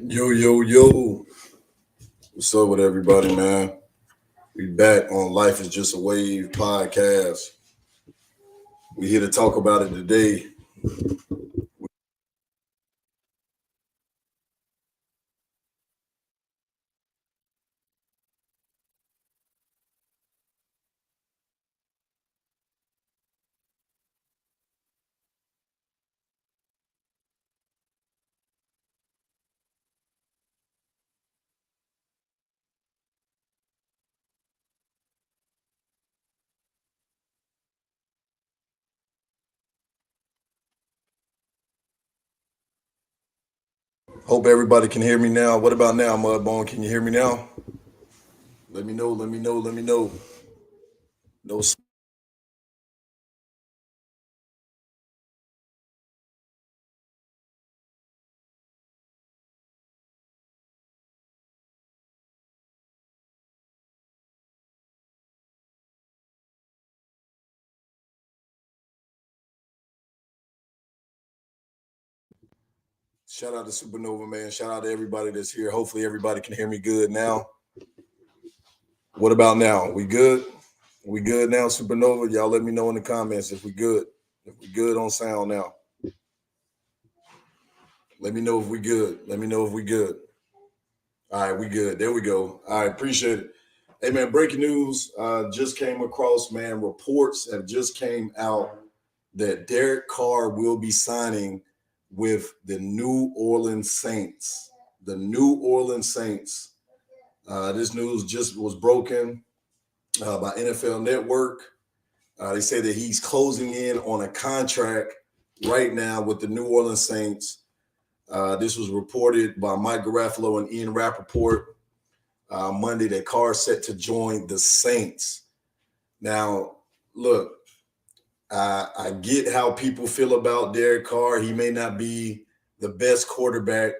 Yo, yo, yo. What's up with everybody, man? We back on Life is Just a Wave podcast. We here to talk about it today. Hope everybody can hear me now. What about now, Mudbone? Can you hear me now? Let me know, let me know, let me know. No. Shout out to Supernova, man. Shout out to everybody that's here. Hopefully everybody can hear me good now. What about now? We good? We good now, Supernova? Y'all let me know in the comments if we good. If we good on sound now. Let me know if we good. Let me know if we good. All right, we good. There we go. All right, appreciate it. Hey man, breaking news just came across, man. Reports have just came out that Derek Carr will be signing with the New Orleans Saints. The New Orleans Saints. This news just was broken by NFL Network. They say that he's closing in on a contract right now with the New Orleans Saints. This was reported by Mike Garafolo and Ian Rappaport Monday that Carr set to join the Saints. Now, look, I get how people feel about Derek Carr. He may not be the best quarterback,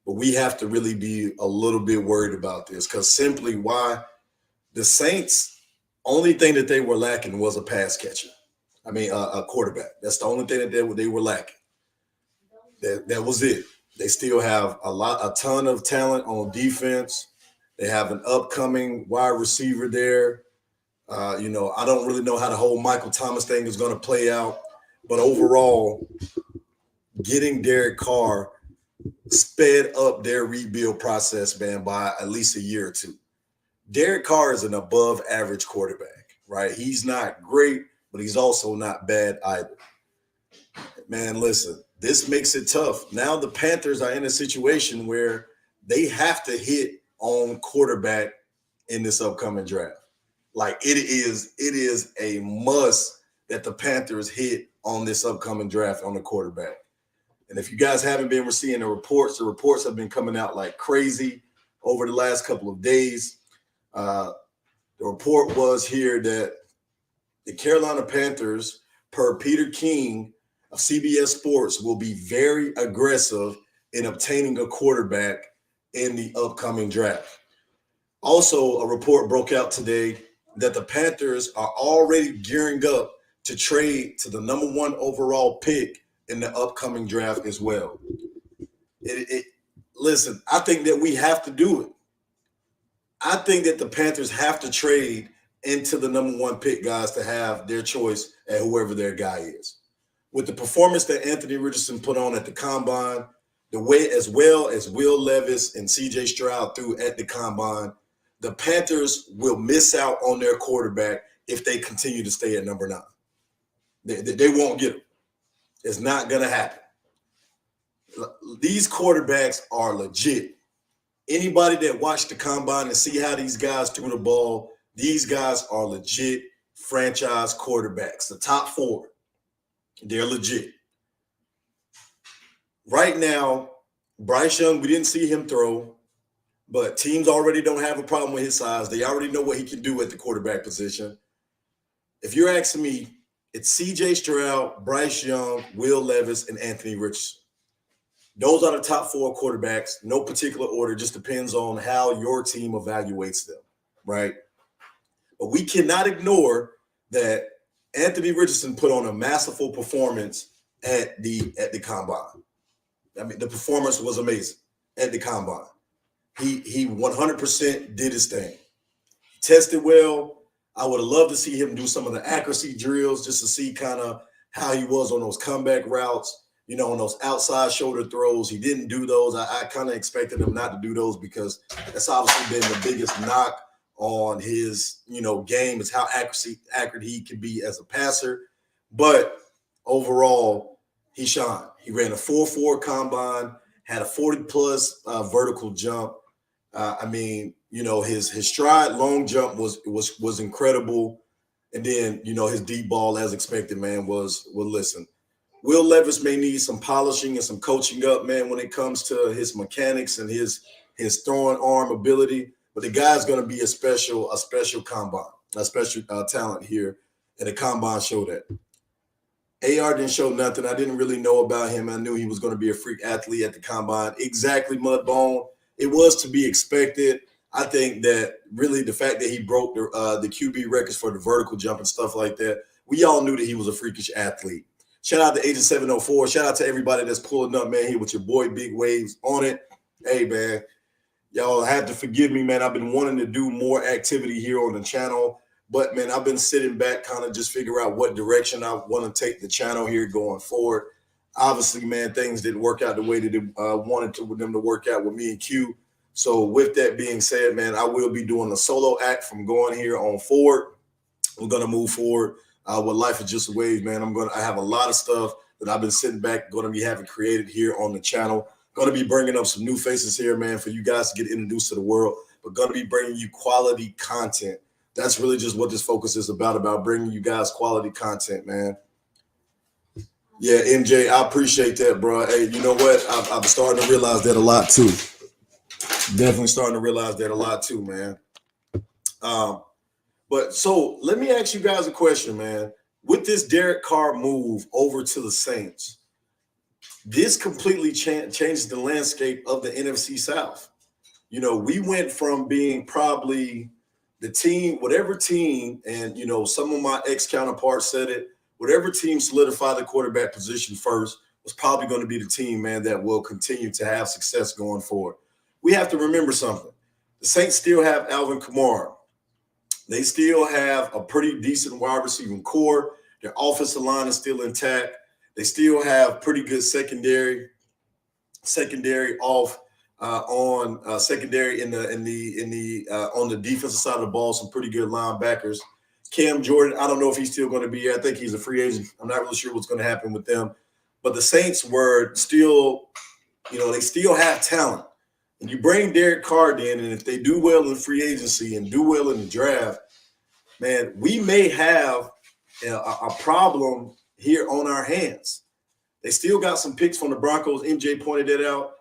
but we have to really be a little bit worried about this because simply why the Saints, only thing that they were lacking was a pass catcher. I mean, a quarterback. That's the only thing that they were lacking. That was it. They still have a ton of talent on defense. They have an upcoming wide receiver there. I don't really know how the whole Michael Thomas thing is going to play out, but overall, getting Derek Carr sped up their rebuild process, man, by at least a year or two. Derek Carr is an above average quarterback, right? He's not great, but he's also not bad either. Man, listen, this makes it tough. Now the Panthers are in a situation where they have to hit on quarterback in this upcoming draft. Like it is a must that the Panthers hit on this upcoming draft on the quarterback. And if you guys haven't been seeing the reports have been coming out like crazy over the last couple of days. The report was here that the Carolina Panthers, per Peter King of CBS Sports, will be very aggressive in obtaining a quarterback in the upcoming draft. Also, a report broke out today that the Panthers are already gearing up to trade to the number one overall pick in the upcoming draft as well. Listen, I think that we have to do it. I think that the Panthers have to trade into the number one pick, guys, to have their choice at whoever their guy is. With the performance that Anthony Richardson put on at the combine, the way as well as Will Levis and CJ Stroud threw at the combine, the Panthers will miss out on their quarterback if they continue to stay at number 9. They won't get him. It's not going to happen. These quarterbacks are legit. Anybody that watched the combine and see how these guys threw the ball, these guys are legit franchise quarterbacks. The top 4, they're legit. Right now, Bryce Young, we didn't see him throw, but teams already don't have a problem with his size. They already know what he can do at the quarterback position. If you're asking me, it's CJ Stroud, Bryce Young, Will Levis, and Anthony Richardson. Those are the top 4 quarterbacks. No particular order, just depends on how your team evaluates them, right? But we cannot ignore that Anthony Richardson put on a masterful performance at the combine. I mean, the performance was amazing at the combine. He 100% did his thing. Tested well. I would have loved to see him do some of the accuracy drills just to see kind of how he was on those comeback routes, on those outside shoulder throws. He didn't do those. I kind of expected him not to do those because that's obviously been the biggest knock on his, game is how accurate he can be as a passer. But overall, he shined. He ran a 4.4 combine, had a 40-plus vertical jump. His stride long jump was incredible. And then, his deep ball, as expected, man, listen. Will Levis may need some polishing and some coaching up, man, when it comes to his mechanics and his throwing arm ability. But the guy's going to be a special combine, a special talent here. And the combine showed that. AR didn't show nothing. I didn't really know about him. I knew he was going to be a freak athlete at the combine. Exactly, Mudbone. It was to be expected. I think that really the fact that he broke the QB records for the vertical jump and stuff like that, we all knew that he was a freakish athlete. Shout out to Agent 704. Shout out to everybody that's pulling up, man, here with your boy Big Waves on it. Hey, man, y'all have to forgive me, man. I've been wanting to do more activity here on the channel. But, man, I've been sitting back kind of just figure out what direction I want to take the channel here going forward. Obviously, man, things didn't work out the way that they wanted them to work out with me and Q. So with that being said, man, I will be doing a solo act from going here on forward. We're going to move forward with Life is Just a Wave, man. I have a lot of stuff that I've been sitting back, going to be having created here on the channel. Going to be bringing up some new faces here, man, for you guys to get introduced to the world. But going to be bringing you quality content. That's really just what this focus is about bringing you guys quality content, man. Yeah, MJ, I appreciate that, bro. Hey, you know what? I'm starting to realize that a lot, too. Definitely starting to realize that a lot, too, man. But so let me ask you guys a question, man. With this Derek Carr move over to the Saints, this completely changes the landscape of the NFC South. We went from being probably the team, whatever team, and, some of my ex-counterparts said it, whatever team solidified the quarterback position first was probably going to be the team, man, that will continue to have success going forward. We have to remember something. The Saints still have Alvin Kamara. They still have a pretty decent wide receiving core. Their offensive line is still intact. They still have pretty good secondary off. Secondary on the defensive side of the ball, some pretty good linebackers. Cam Jordan, I don't know if he's still going to be here. I think he's a free agent. I'm not really sure what's going to happen with them. But the Saints were still, they still have talent. And you bring Derek Carr in, and if they do well in free agency and do well in the draft, man, we may have a problem here on our hands. They still got some picks from the Broncos. MJ pointed that out.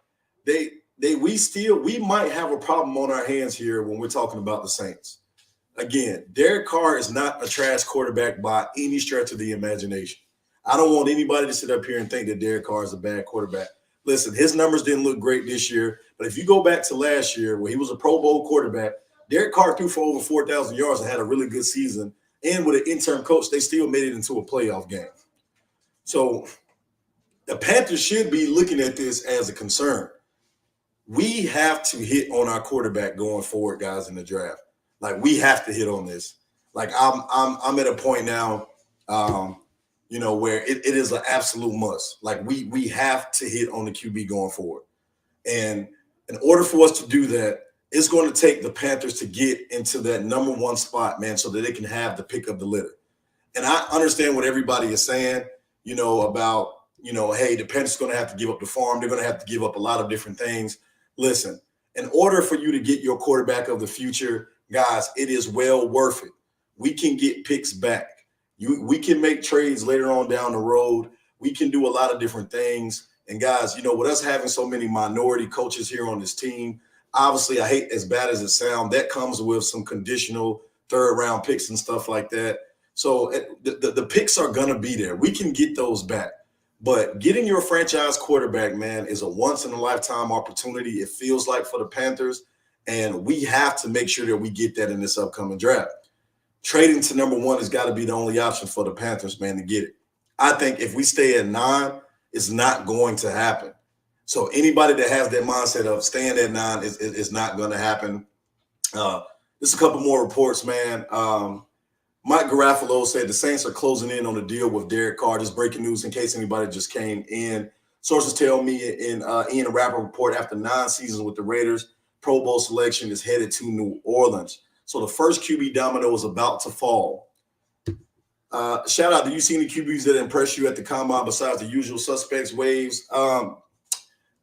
We might have a problem on our hands here when we're talking about the Saints. Again, Derek Carr is not a trash quarterback by any stretch of the imagination. I don't want anybody to sit up here and think that Derek Carr is a bad quarterback. Listen, his numbers didn't look great this year, but if you go back to last year where he was a Pro Bowl quarterback, Derek Carr threw for over 4,000 yards and had a really good season. And with an interim coach, they still made it into a playoff game. So the Panthers should be looking at this as a concern. We have to hit on our quarterback going forward, guys, in the draft. Like, we have to hit on this. Like, I'm at a point now, where it is an absolute must. Like, we have to hit on the QB going forward. And in order for us to do that, it's going to take the Panthers to get into that number one spot, man, so that they can have the pick of the litter. And I understand what everybody is saying, about, hey, the Panthers are going to have to give up the farm. They're going to have to give up a lot of different things. Listen, in order for you to get your quarterback of the future, guys, it is well worth it. We can get picks back. We can make trades later on down the road. We can do a lot of different things. And guys, with us having so many minority coaches here on this team, obviously, I hate as bad as it sounds, that comes with some conditional third-round picks and stuff like that. So the picks are going to be there. We can get those back. But getting your franchise quarterback, man, is a once-in-a-lifetime opportunity, it feels like, for the Panthers. And we have to make sure that we get that in this upcoming draft. Trading to number one has got to be the only option for the Panthers, man, to get it. I think if we stay at 9, it's not going to happen. So anybody that has that mindset of staying at 9 is not going to happen. Just a couple more reports, man. Mike Garafolo said the Saints are closing in on a deal with Derek Carr. Just breaking news in case anybody just came in. Sources tell me in Ian Rapper report after 9 seasons with the Raiders, Pro Bowl selection is headed to New Orleans. So the first QB domino is about to fall. Shout out, do you see any QBs that impress you at the combine besides the usual suspects, Waves?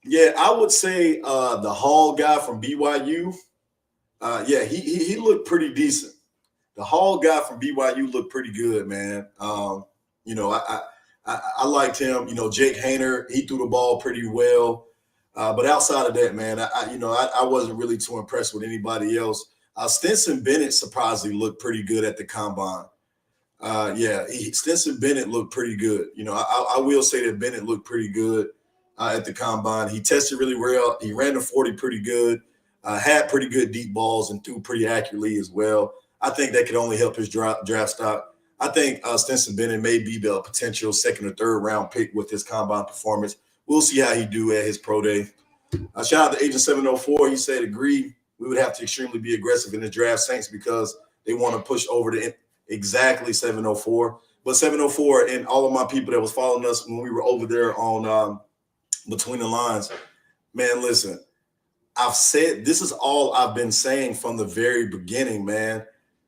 Yeah, I would say the Hall guy from BYU. Yeah, he looked pretty decent. The Hall guy from BYU looked pretty good, man. You know, I liked him. You know, Jake Hayner, he threw the ball pretty well. But outside of that, man, I wasn't really too impressed with anybody else. Stinson Bennett surprisingly looked pretty good at the combine. Stinson Bennett looked pretty good. You know, I will say that Bennett looked pretty good at the combine. He tested really well. He ran the 40 pretty good, had pretty good deep balls and threw pretty accurately as well. I think that could only help his draft stock. I think Stinson Bennett may be a potential second or third round pick with his combine performance. We'll see how he do at his pro day. Shout out to Agent 704. He said, agree. We would have to extremely be aggressive in the draft, Saints, because they want to push over the exactly 704. But 704 and all of my people that was following us when we were over there on Between the Lines, man, listen, I've said this is all I've been saying from the very beginning, man.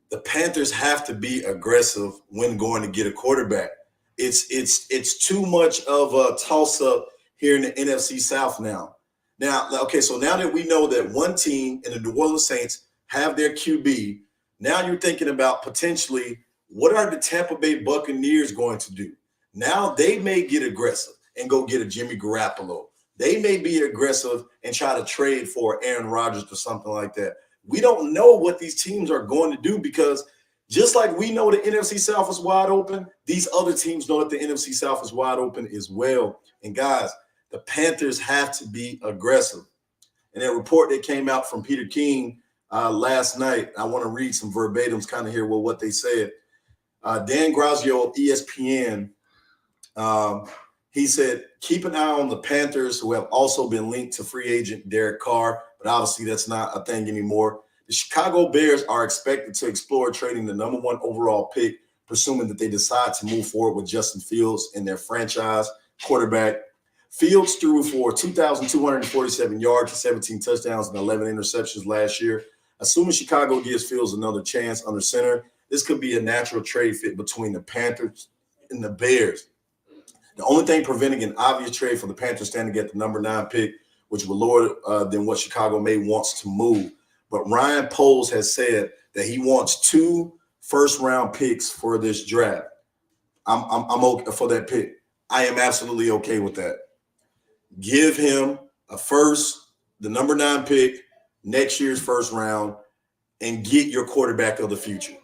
The Panthers have to be aggressive when going to get a quarterback. It's too much of a toss-up here in the NFC South now. So now that we know that one team in the New Orleans Saints have their QB, now you're thinking about potentially what are the Tampa Bay Buccaneers going to do? Now they may get aggressive and go get a Jimmy Garoppolo. They may be aggressive and try to trade for Aaron Rodgers or something like that. We don't know what these teams are going to do because just like we know the NFC South is wide open, these other teams know that the NFC South is wide open as well. And guys, the Panthers have to be aggressive. And that report that came out from Peter King last night, I want to read some verbatims, kind of hear what they said. Dan Grazio of ESPN, he said, keep an eye on the Panthers, who have also been linked to free agent Derek Carr, but obviously that's not a thing anymore. The Chicago Bears are expected to explore trading the number 1 overall pick, presuming that they decide to move forward with Justin Fields in their franchise quarterback. Fields threw for 2,247 yards and 17 touchdowns and 11 interceptions last year. Assuming Chicago gives Fields another chance under center, this could be a natural trade fit between the Panthers and the Bears. The only thing preventing an obvious trade for the Panthers standing at the number 9 pick, which will lower than what Chicago may wants to move. But Ryan Poles has said that he wants 2 first-round picks for this draft. I'm okay for that pick. I am absolutely okay with that. Give him a first, the number 9 pick, next year's first round, and get your quarterback of the future.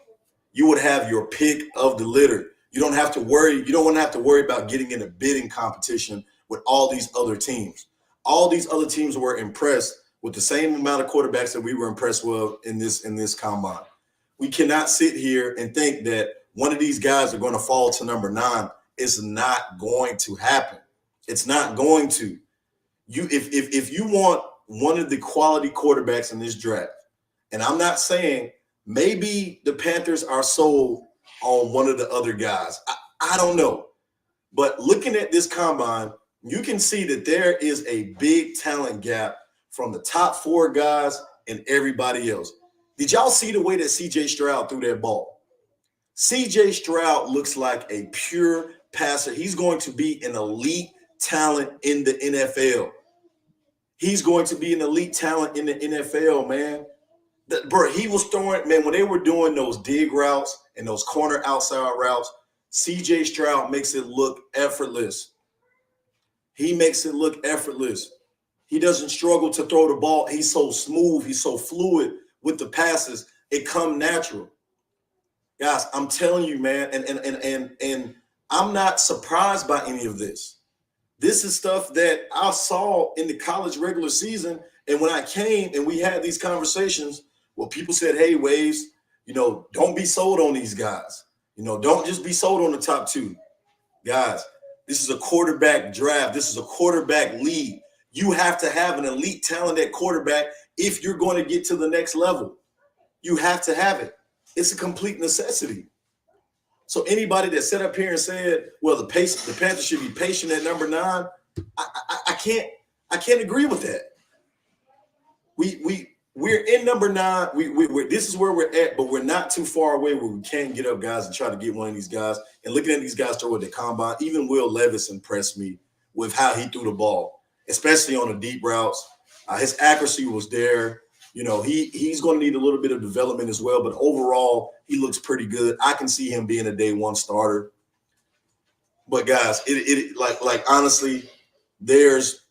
You would have your pick of the litter. You don't have to worry. You don't want to have to worry about getting in a bidding competition with all these other teams. All these other teams were impressed with the same amount of quarterbacks that we were impressed with in this combine. We cannot sit here and think that one of these guys are going to fall to number 9. It's not going to happen. It's not going to. If you want one of the quality quarterbacks in this draft, and I'm not saying maybe the Panthers are sold on one of the other guys. I don't know. But looking at this combine, you can see that there is a big talent gap from the top 4 guys and everybody else. Did y'all see the way that C.J. Stroud threw that ball? C.J. Stroud looks like a pure passer. He's going to be an elite talent in the NFL. He's going to be an elite talent in the NFL, man. Bro, he was throwing, man, when they were doing those dig routes and those corner outside routes, C.J. Stroud makes it look effortless. He makes it look effortless. He doesn't struggle to throw the ball. He's so smooth. He's so fluid with the passes. It come natural. Guys, I'm telling you, man, and I'm not surprised by any of this. This is stuff that I saw in the college regular season. And when I came and we had these conversations, well, people said, hey, Waves, don't be sold on these guys. Don't just be sold on the top 2. Guys, this is a quarterback draft. This is a quarterback league. You have to have an elite talent at quarterback if you're going to get to the next level. You have to have it. It's a complete necessity. So anybody that sat up here and said, "Well, the Panthers should be patient at number 9," I can't agree with that. We're in number 9. This is where we're at, but we're not too far away where we can get up, guys, and try to get one of these guys. And looking at these guys throw at the combine, even Will Levis impressed me with how he threw the ball, especially on the deep routes. His accuracy was there. You know, he's going to need a little bit of development as well, but overall, he looks pretty good. I can see him being a day one starter. But guys, like honestly, there's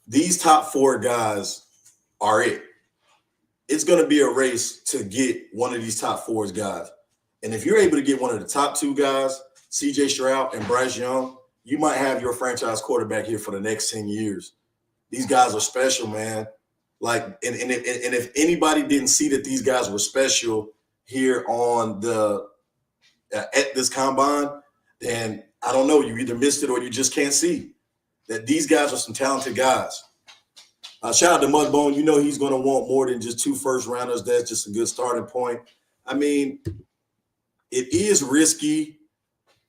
these top 4 guys are it. It's going to be a race to get one of these top 4 guys. And if you're able to get one of the top 2 guys, CJ Stroud and Bryce Young, you might have your franchise quarterback here for the next 10 years. These guys are special, man. Like, and if anybody didn't see that these guys were special here on the at this combine, then I don't know. You either missed it or you just can't see that these guys are some talented guys. Shout out to Mudbone. You know he's going to want more than just 2 first rounders. That's just a good starting point. I mean, it is risky.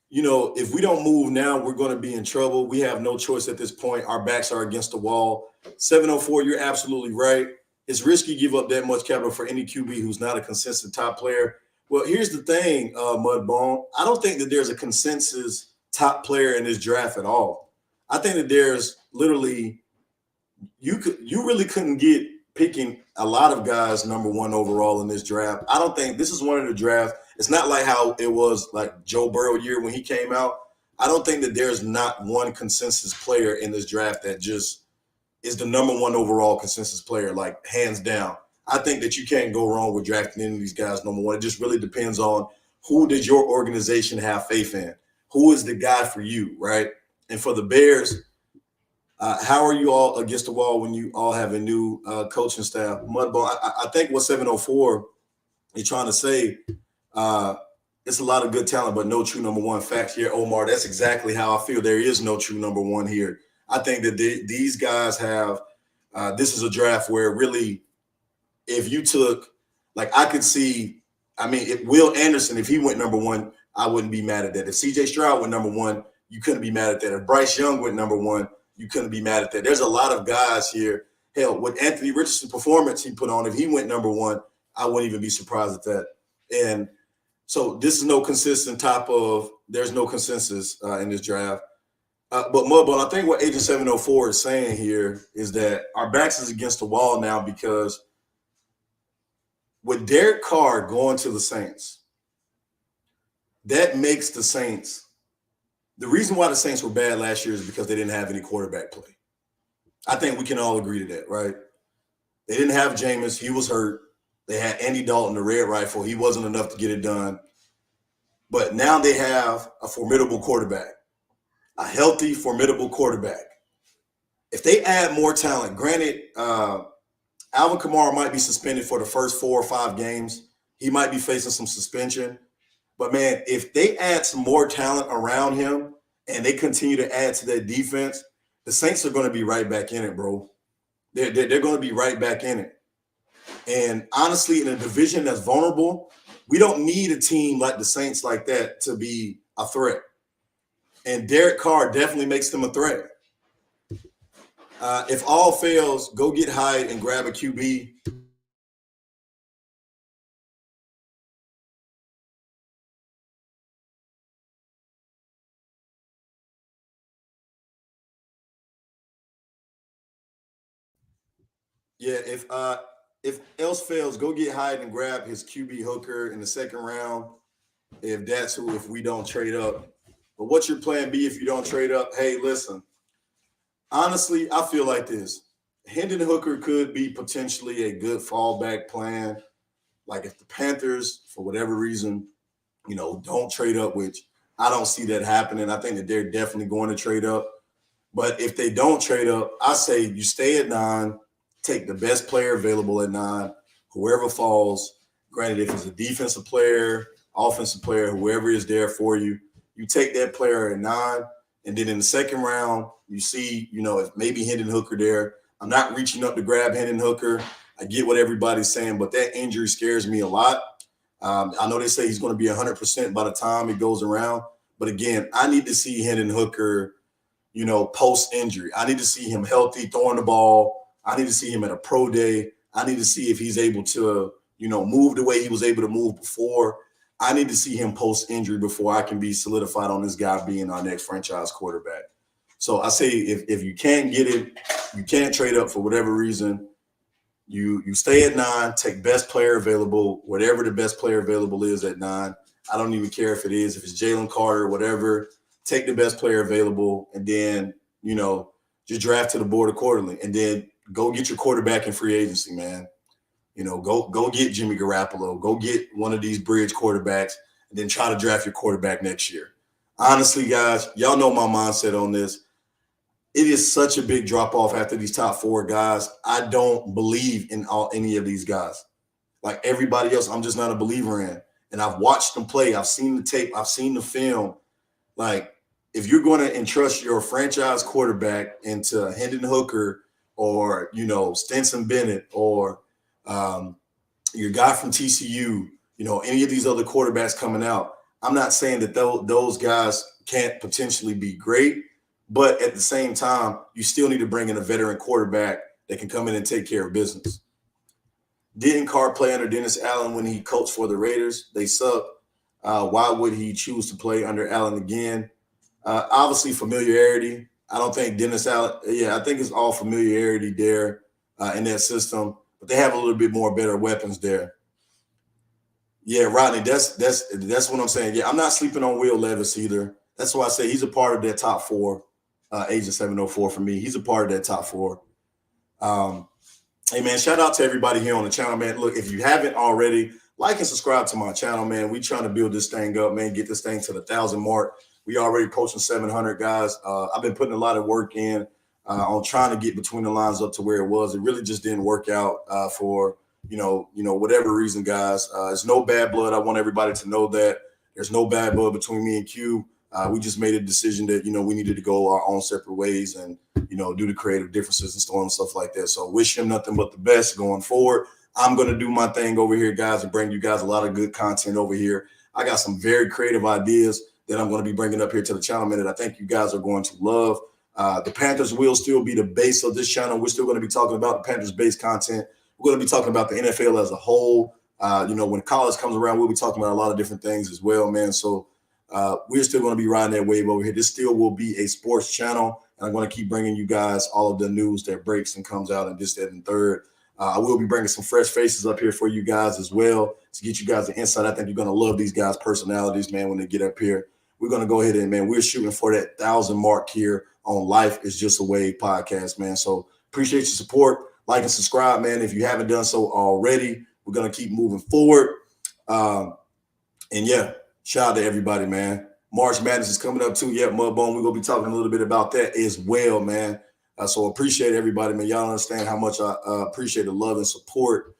You know, if we don't move now, we're going to be in trouble. We have no choice at this point. Our backs are against the wall. 704, you're absolutely right. It's risky to give up that much capital for any QB who's not a consistent top player. Well, here's the thing, Mudbone. I don't think that there's a consensus top player in this draft at all. I think that there's literally you really couldn't get picking a lot of guys number 1 overall in this draft. I don't think this is one of the drafts. It's not like how it was like Joe Burrow year when he came out. I don't think that there's not one consensus player in this draft that just is the number 1 overall consensus player, like hands down. I think that you can't go wrong with drafting any of these guys number 1. It just really depends on who does your organization have faith in? Who is the guy for you, right? And for the Bears, how are you all against the wall when you all have a new coaching staff? Mudbone, I think what 704 is trying to say, it's a lot of good talent, but no true number 1. Facts here, Omar. That's exactly how I feel. There is no true number 1 here. I think that these guys have this is a draft where really, if you took, like I could see, I mean, if Will Anderson, if he went number 1, I wouldn't be mad at that. If CJ Stroud went number 1, you couldn't be mad at that. If Bryce Young went number 1, you couldn't be mad at that. There's a lot of guys here. Hell, with Anthony Richardson's performance he put on, if he went number 1, I wouldn't even be surprised at that. And so this is no consistent there's no consensus in this draft. But Mudbone, I think what Agent 704 is saying here is that our backs is against the wall now because with Derek Carr going to the Saints, that makes the Saints – the reason why the Saints were bad last year is because they didn't have any quarterback play. I think we can all agree to that, right? They didn't have Jameis. He was hurt. They had Andy Dalton, the red rifle. He wasn't enough to get it done. But now they have a formidable quarterback, a healthy, formidable quarterback. If they add more talent, granted, Alvin Kamara might be suspended for the first 4 or 5 games. He might be facing some suspension. But, man, if they add some more talent around him and they continue to add to that defense, the Saints are going to be right back in it, bro. They're going to be right back in it. And, honestly, in a division that's vulnerable, we don't need a team like the Saints like that to be a threat. And Derek Carr definitely makes them a threat. If all fails, go get Hyde and grab a QB. Yeah, if else fails, go get Hyde and grab his QB hooker in the second round. If we don't trade up. But what's your plan B if you don't trade up? Hey, listen. Honestly, I feel like this. Hendon Hooker could be potentially a good fallback plan. Like if the Panthers, for whatever reason, don't trade up, which I don't see that happening. I think that they're definitely going to trade up. But if they don't trade up, I say you stay at 9, take the best player available at 9, whoever falls. Granted, if it's a defensive player, offensive player, whoever is there for you, you take that player at 9, And then in the second round, you see, if maybe Hendon Hooker there. I'm not reaching up to grab Hendon Hooker. I get what everybody's saying, but that injury scares me a lot. I know they say he's going to be 100% by the time it goes around. But again, I need to see Hendon Hooker, post-injury. I need to see him healthy, throwing the ball. I need to see him at a pro day. I need to see if he's able to, move the way he was able to move before. I need to see him post-injury before I can be solidified on this guy being our next franchise quarterback. So I say if you can't get it, you can't trade up for whatever reason, you stay at 9, take best player available, whatever the best player available is at 9. I don't even care if it's Jalen Carter, whatever. Take the best player available, and then, just draft to the board accordingly. And then go get your quarterback in free agency, man. Go get Jimmy Garoppolo. Go get one of these bridge quarterbacks, and then try to draft your quarterback next year. Honestly, guys, y'all know my mindset on this. It is such a big drop-off after these top 4 guys. I don't believe in any of these guys. Like everybody else, I'm just not a believer in. And I've watched them play. I've seen the tape. I've seen the film. Like, if you're going to entrust your franchise quarterback into Hendon Hooker or, Stetson Bennett or your guy from TCU, any of these other quarterbacks coming out, I'm not saying that those guys can't potentially be great, but at the same time, you still need to bring in a veteran quarterback that can come in and take care of business. Didn't Carr play under Dennis Allen when he coached for the Raiders? They suck. Why would he choose to play under Allen again? Obviously, familiarity. I don't think Dennis Allen. Yeah, I think it's all familiarity there in that system. But they have a little bit more better weapons there. Yeah, Rodney, that's what I'm saying. Yeah, I'm not sleeping on Will Levis either. That's why I say he's a part of that top 4. Agent 704 for me. He's a part of that top 4. Hey, man, shout out to everybody here on the channel, man. Look, if you haven't already, like and subscribe to my channel, man. We trying to build this thing up, man, get this thing to the 1,000 mark. We already posting 700, guys. I've been putting a lot of work in on trying to get between the lines up to where it was. It really just didn't work out for, whatever reason, guys. There's no bad blood. I want everybody to know that. There's no bad blood between me and Q. We just made a decision that, we needed to go our own separate ways and, do the creative differences and stuff like that. So wish him nothing but the best going forward. I'm going to do my thing over here, guys, and bring you guys a lot of good content over here. I got some very creative ideas that I'm going to be bringing up here to the channel, man, that I think you guys are going to love. The Panthers will still be the base of this channel. We're still going to be talking about the Panthers-based content. We're going to be talking about the NFL as a whole. When college comes around, we'll be talking about a lot of different things as well, man. So we're still going to be riding that wave over here. This still will be a sports channel, and I'm going to keep bringing you guys all of the news that breaks and comes out and this, that, and third. I will be bringing some fresh faces up here for you guys as well to get you guys the insight. I think you're going to love these guys' personalities, man, when they get up here. We're going to go ahead and, man, we're shooting for that 1,000 mark here on Life is Just a Wave podcast, man. So appreciate your support. Like and subscribe, man, if you haven't done so already. We're going to keep moving forward. And, yeah, shout out to everybody, man. March Madness is coming up too. Yeah, Mudbone, we're going to be talking a little bit about that as well, man. So appreciate everybody, man. Y'all understand how much I appreciate the love and support.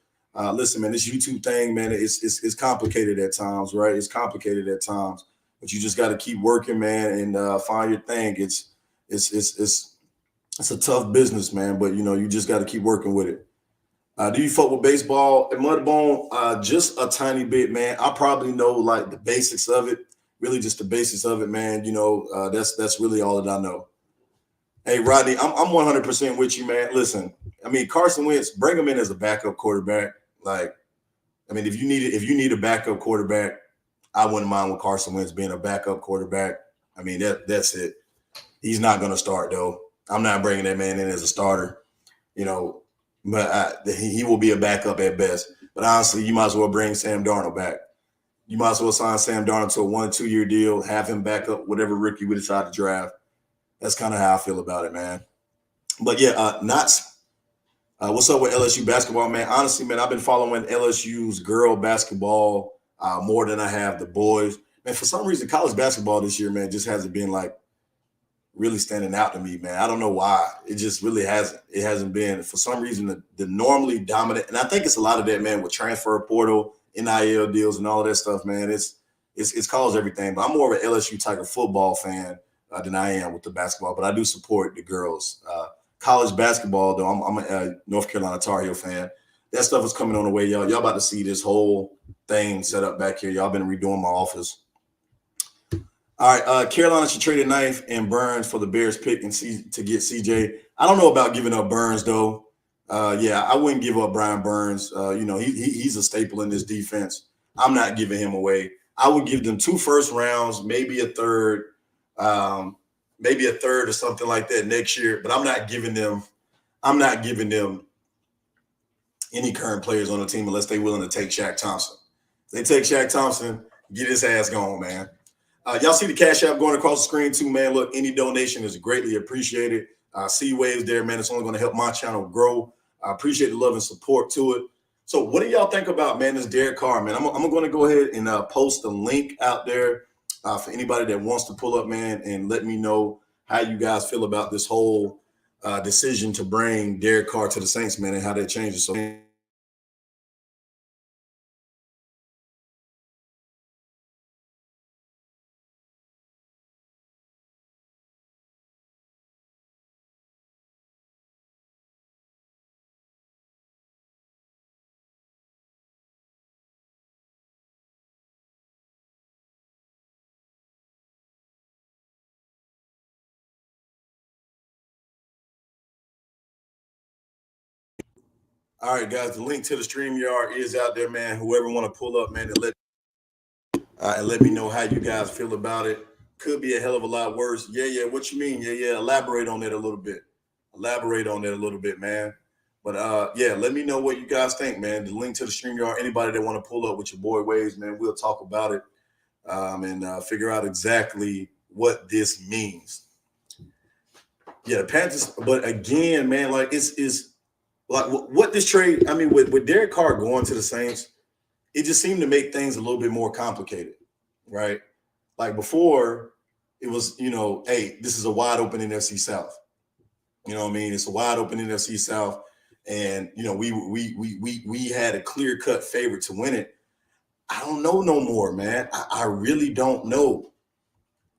Listen, man, this YouTube thing, man, it's complicated at times, right? It's complicated at times, but you just got to keep working, man, and find your thing. It's a tough business, man, but you just got to keep working with it. Do you fuck with baseball? Mudbone, just a tiny bit, man. I probably know like the basics of it, really just the basics of it, man. That's really all that I know. Hey, Rodney, I'm 100% with you, man. Listen, I mean, Carson Wentz, bring him in as a backup quarterback. Like, I mean, if you need a backup quarterback, I wouldn't mind with Carson Wentz being a backup quarterback. I mean, that's it. He's not going to start, though. I'm not bringing that man in as a starter, but he will be a backup at best. But honestly, you might as well bring Sam Darnold back. You might as well sign Sam Darnold to a 1-2 year deal, have him back up whatever rookie we decide to draft. That's kind of how I feel about it, man. But yeah, Knots, what's up with LSU basketball, man? Honestly, man, I've been following LSU's girl basketball more than I have the boys. Man, for some reason, college basketball this year, man, just hasn't been like really standing out to me, man. I don't know why. It just really hasn't. It hasn't been. For some reason, the normally dominant, and I think it's a lot of that, man, with transfer portal, NIL deals, and all of that stuff, man. It's caused everything. But I'm more of an LSU Tiger football fan than I am with the basketball, but I do support the girls. College basketball, though, I'm a North Carolina Tar Heel fan. That stuff is coming on the way, y'all. Y'all about to see this whole thing set up back here. Y'all been redoing my office. All right, Carolina should trade a Knife and Burns for the Bears pick and to get CJ. I don't know about giving up Burns though. Yeah, I wouldn't give up Brian Burns. He's a staple in this defense. I'm not giving him away. I would give them 2 first rounds, maybe a third, or something like that next year. But I'm not giving them any current players on the team unless they're willing to take Shaq Thompson. If they take Shaq Thompson, get his ass going, man. Y'all see the Cash App going across the screen too, man. Look, any donation is greatly appreciated. See Wavez there, man. It's only going to help my channel grow. I appreciate the love and support to it. So what do y'all think about, man, this Derek Carr, man? I'm going to go ahead and post a link out there for anybody that wants to pull up, man, and let me know how you guys feel about this whole decision to bring Derek Carr to the Saints, man, and how that changes. So all right, guys, the link to the StreamYard is out there, man. Whoever want to pull up, man, and let me know how you guys feel about it. Could be a hell of a lot worse. Yeah. What you mean? Yeah. Elaborate on that a little bit. Man. But yeah, let me know what you guys think, man. The link to the StreamYard. Anybody that want to pull up with your boy Wavez, man, we'll talk about it and figure out exactly what this means. Yeah, the Panthers. But again, man, like it's like what this trade. I mean, with Derek Carr going to the Saints, it just seemed to make things a little bit more complicated, right? Like before, it was, hey, this is a wide open NFC South. You know what I mean? It's a wide open NFC South, and we had a clear cut favorite to win it. I don't know no more, man. I really don't know.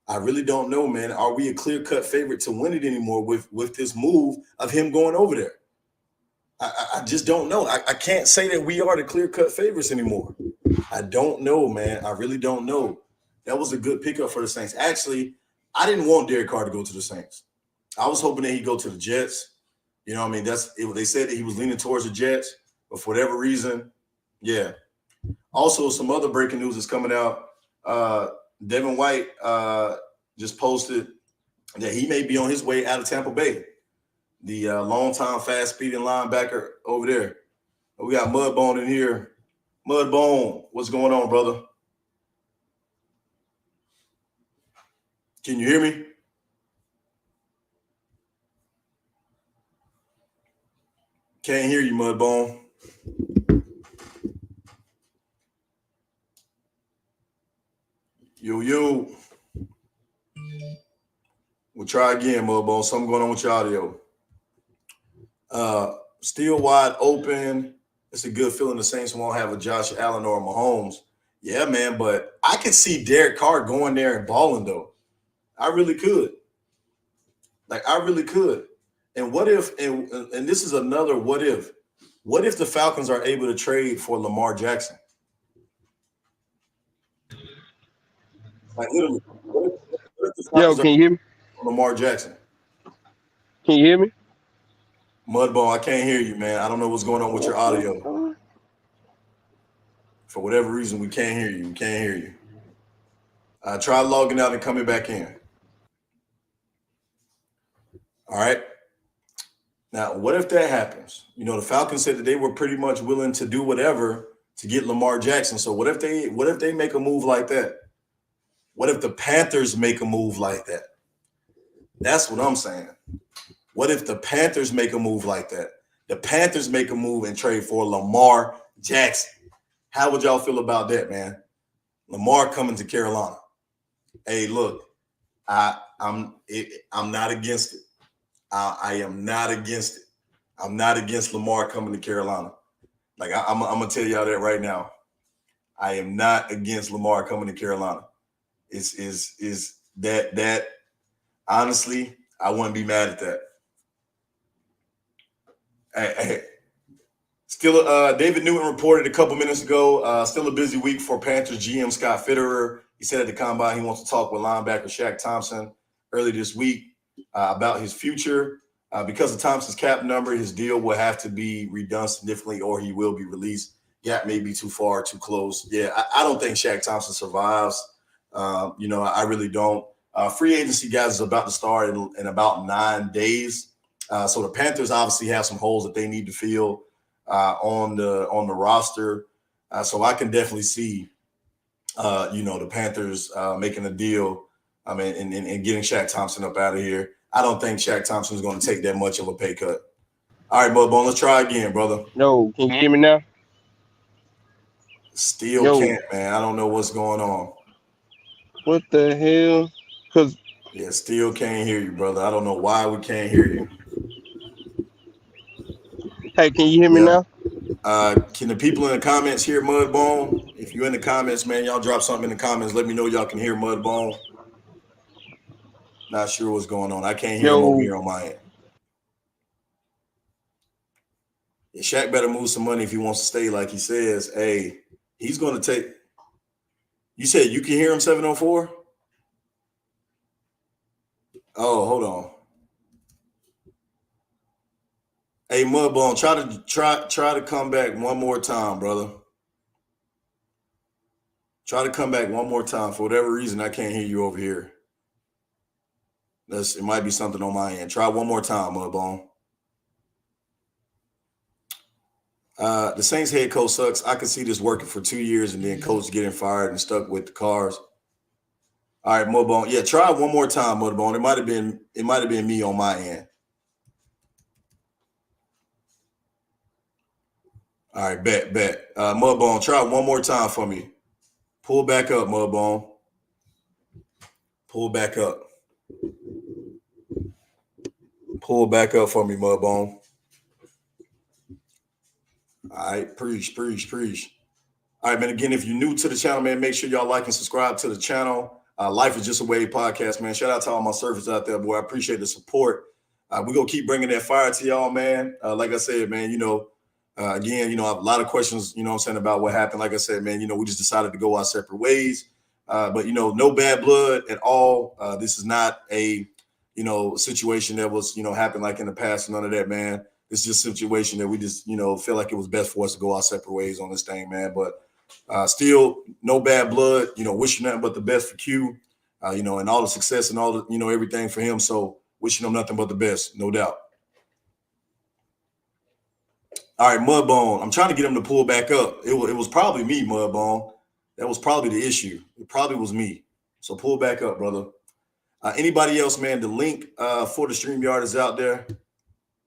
Man. Are we a clear cut favorite to win it anymore with this move of him going over there? I just don't know. I can't say that we are the clear-cut favorites anymore. I don't know, man. I really don't know. That was a good pickup for the Saints. Actually, I didn't want Derek Carr to go to the Saints. I was hoping that he'd go to the Jets. You know what I mean? They said that he was leaning towards the Jets, but for whatever reason, yeah. Also, some other breaking news is coming out. Devin White just posted that he may be on his way out of Tampa Bay. The longtime fast-speeding linebacker over there. We got Mudbone in here. Mudbone, what's going on, brother? Can you hear me? Can't hear you, Mudbone. Yo. We'll try again, Mudbone. Something going on with your audio. Still wide open. It's a good feeling the Saints won't have a Josh Allen or a Mahomes. Yeah, man, but I could see Derek Carr going there and balling, though. I really could. And what if, and this is another what if. What if the Falcons are able to trade for Lamar Jackson? Like, literally. What if the Falcons can you hear me? Lamar Jackson? Can you hear me? Mudbone, I can't hear you, man. I don't know what's going on with your audio. For whatever reason, we can't hear you. Try logging out and coming back in. All right. Now, what if that happens? The Falcons said that they were pretty much willing to do whatever to get Lamar Jackson. So what if they make a move like that? What if the Panthers make a move like that? That's what I'm saying. What if the Panthers make a move like that? The Panthers make a move and trade for Lamar Jackson. How would y'all feel about that, man? Lamar coming to Carolina. Hey, look, I'm not against it. I am not against it. I'm not against Lamar coming to Carolina. Like I'm gonna tell y'all that right now. I am not against Lamar coming to Carolina. Is that Honestly, I wouldn't be mad at that. Hey, still, David Newton reported a couple minutes ago. Still a busy week for Panthers GM Scott Fitterer. He said at the combine he wants to talk with linebacker Shaq Thompson early this week about his future. Because of Thompson's cap number, his deal will have to be redone significantly, or he will be released. Gap may be too far, too close. Yeah, I don't think Shaq Thompson survives. I really don't. Free agency, guys, is about to start in about 9 days. So the Panthers obviously have some holes that they need to fill on the roster. So I can definitely see, the Panthers making a deal. I mean, and getting Shaq Thompson up out of here. I don't think Shaq Thompson is going to take that much of a pay cut. All right, Mudbone, let's try again, brother. Yo, can you hear me now? Still Yo, can't, man. I don't know what's going on. what the hell? Cause Yeah, still can't hear you, brother. I don't know why we can't hear you. hey, can you hear me Yeah. now? Can the people in the comments hear Mudbone? If you're in the comments, man, y'all drop something in the comments. Let me know y'all can hear Mudbone. Not sure what's going on. I can't hear him over Yo, here on my end. Yeah, Shaq better move some money if he wants to stay. Like he says, hey, he's going to take. You said you can hear him 704? Oh, hold on. Hey, Mudbone, try to come back one more time, brother. Try to come back one more time. For whatever reason, I can't hear you over here. It might be something on my end. Try one more time, Mudbone. The Saints head coach sucks. I could see this working for 2 years and then coach getting fired and stuck with the Carrs. All right, Mudbone. Yeah, try one more time, Mudbone. It might have been me on my end. All right, bet. Mudbone, try one more time for me. Pull back up, Mudbone. Pull back up. Pull back up for me, Mudbone. All right, preach. All right, man. Again, if you're new to the channel, man, make sure y'all like and subscribe to the channel. Life is Just a Wave podcast, man. Shout out to all my surfers out there, boy. I appreciate the support. We're going to keep bringing that fire to y'all, man. Like I said, man, again, I have a lot of questions, what I'm saying, about what happened. Like I said, man, we just decided to go our separate ways. But, no bad blood at all. This is not a, situation that was, happened like in the past. None of that, man. It's just a situation that we just, feel like it was best for us to go our separate ways on this thing, man. But still, no bad blood. Wishing nothing but the best for Q. And all the success and all the, everything for him. So wishing him nothing but the best, no doubt. All right, Mudbone. I'm trying to get him to pull back up. It was probably me, Mudbone. That was probably the issue. It probably was me. So pull back up, brother. Anybody else, man? The link for the StreamYard is out there.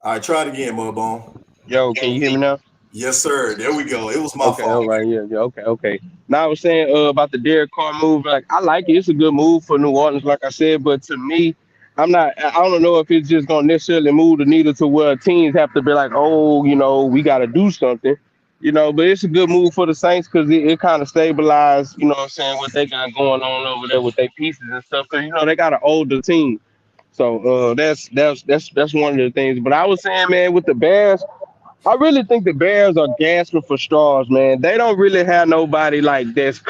All right, try it again, Mudbone. yo, can you hear me now? Yes, sir. There we go. It was my Okay, fault. all right, yeah, okay. Now I was saying about the Derek Carr move. Like I like it. It's a good move for New Orleans, like I said. But to me, I'm not. I don't know if it's just gonna necessarily move the needle to where teams have to be like, oh, we got to do something. But it's a good move for the Saints because it kind of stabilized, what I'm saying, what they got going on over there with their pieces and stuff. Because they got an older team, so that's one of the things. But I was saying, man, with the Bears. I really think the Bears are gasping for straws, man. They don't really have nobody like that's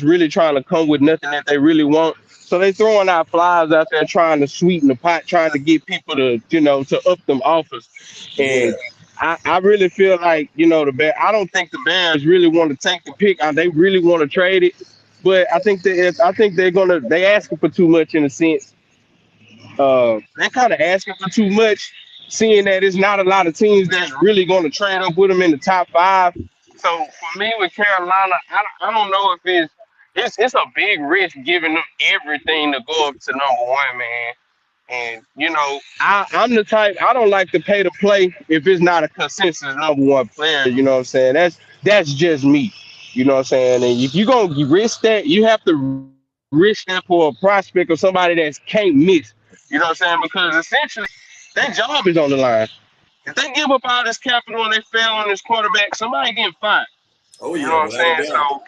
really trying to come with nothing that they really want. So they throwing out flies out there trying to sweeten the pot, trying to get people to up them offers. Yeah. And I really feel like, the Bears, I don't think the Bears really want to take the pick. They really want to trade it. But I think they asking for too much in a sense. They're kind of asking for too much, seeing that it's not a lot of teams that's really going to trade up with them in the top five. So for me with Carolina, I don't know if it's a big risk giving them everything to go up to number one, man. And I'm the type I don't like to pay to play if it's not a consensus number one player. You know what I'm saying? That's just me. You know what I'm saying? And if you're gonna risk that, you have to risk that for a prospect or somebody that can't miss. You know what I'm saying? Because essentially, their job is on the line. If they give up all this capital and they fail on this quarterback, somebody getting fired. Oh You know yeah, what I'm without a saying? doubt.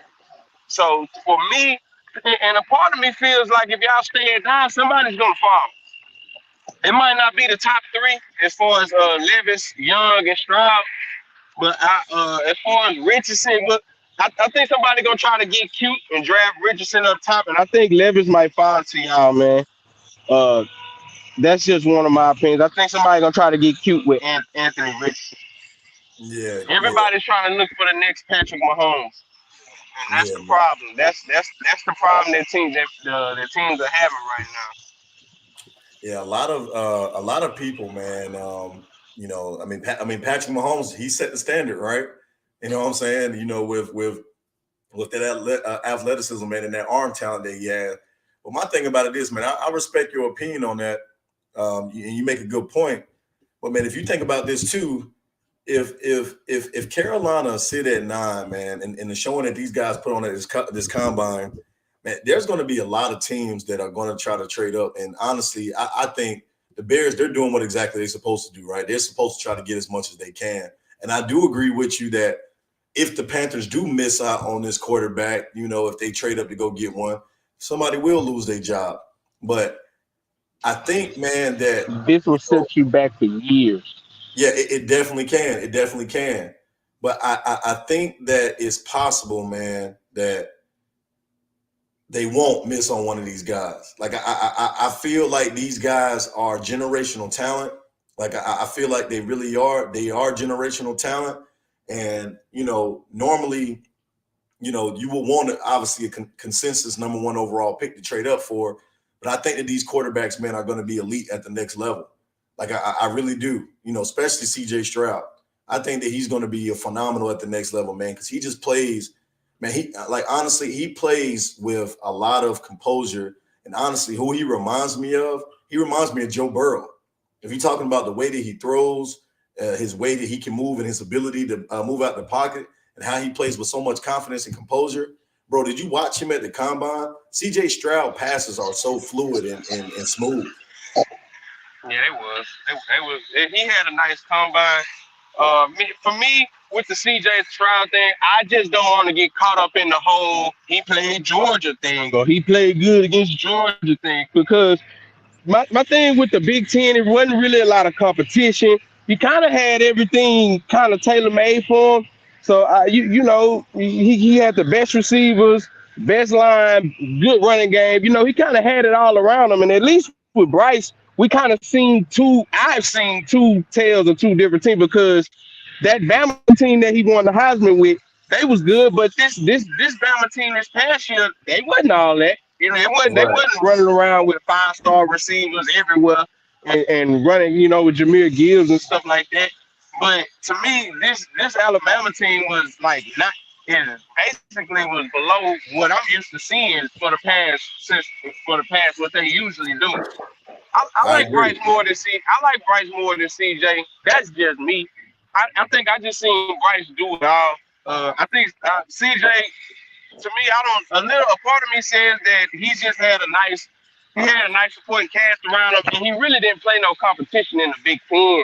So for me, And a part of me feels like if y'all stay at 9, somebody's gonna fall. It might not be the top three as far as Levis, Young, and Stroud, but as far as Richardson, but I think somebody gonna try to get cute and draft Richardson up top, and I think Levis might fall to y'all, man. Uh, that's just one of my opinions. I think somebody gonna try to get cute with Anthony Richardson. Yeah, yeah, Everybody's trying to look for the next Patrick Mahomes, and that's yeah, the man. problem. That's the problem that teams are having right now. Yeah, a lot of people, man. I mean, Patrick Mahomes, he set the standard, right? You know what I'm saying? You know, with that athleticism, man, and that arm talent that he had. But my thing about it is, man, I respect your opinion on that, and you make a good point. But man, if you think about this too, if Carolina sit at 9, man, and the showing that these guys put on at this combine, man, there's going to be a lot of teams that are going to try to trade up. And honestly, I think the Bears, they're doing what exactly they're supposed to do, right? They're supposed to try to get as much as they can. And I do agree with you that if the Panthers do miss out on this quarterback, you know, if they trade up to go get one, somebody will lose their job. But I think, man, that This will you know, set you back for years. yeah, it definitely can. It definitely can. But I think that it's possible, man, that they won't miss on one of these guys. Like I feel like these guys are generational talent. Like I feel like they really are. They are generational talent, and you know, normally, you know, you will want obviously a consensus number one overall pick to trade up for. But I think that these quarterbacks, man, are going to be elite at the next level. Like I really do. You know, especially C.J. Stroud. I think that he's going to be a phenomenal at the next level, man, because he just plays. Man, he like honestly, he plays with a lot of composure. And honestly, who he reminds me of Joe Burrow. If you're talking about the way that he throws, his way that he can move, and his ability to move out the pocket, and how he plays with so much confidence and composure. Bro, did you watch him at the combine? CJ Stroud passes are so fluid and smooth. Yeah, they was. They was. He had a nice combine. For me, with the CJ Stroud thing, I just don't want to get caught up in the whole he played Georgia thing or he played good against Georgia thing because my thing with the Big Ten, it wasn't really a lot of competition. He kind of had everything kind of tailor made for him. So you know, he had the best receivers, best line, good running game. You know, he kind of had it all around him. And at least with Bryce, we kind of seen two. I've seen two tales of two different teams because that Bama team that he won the Heisman with, they was good, but this Bama team this past year, they wasn't all that. You know, they Right. wasn't running around with 5-star receivers everywhere and running, you know, with Jameer Gibbs and stuff like that. But to me, this Alabama team was like not is basically was below what I'm used to seeing for the past what they usually do. I I like Bryce agree. more than I like Bryce more than CJ. That's just me. I think I just seen Bryce do it all. I think CJ to me, I don't. A part of me says that he's just he had a nice supporting cast around him, and he really didn't play no competition in the Big Ten.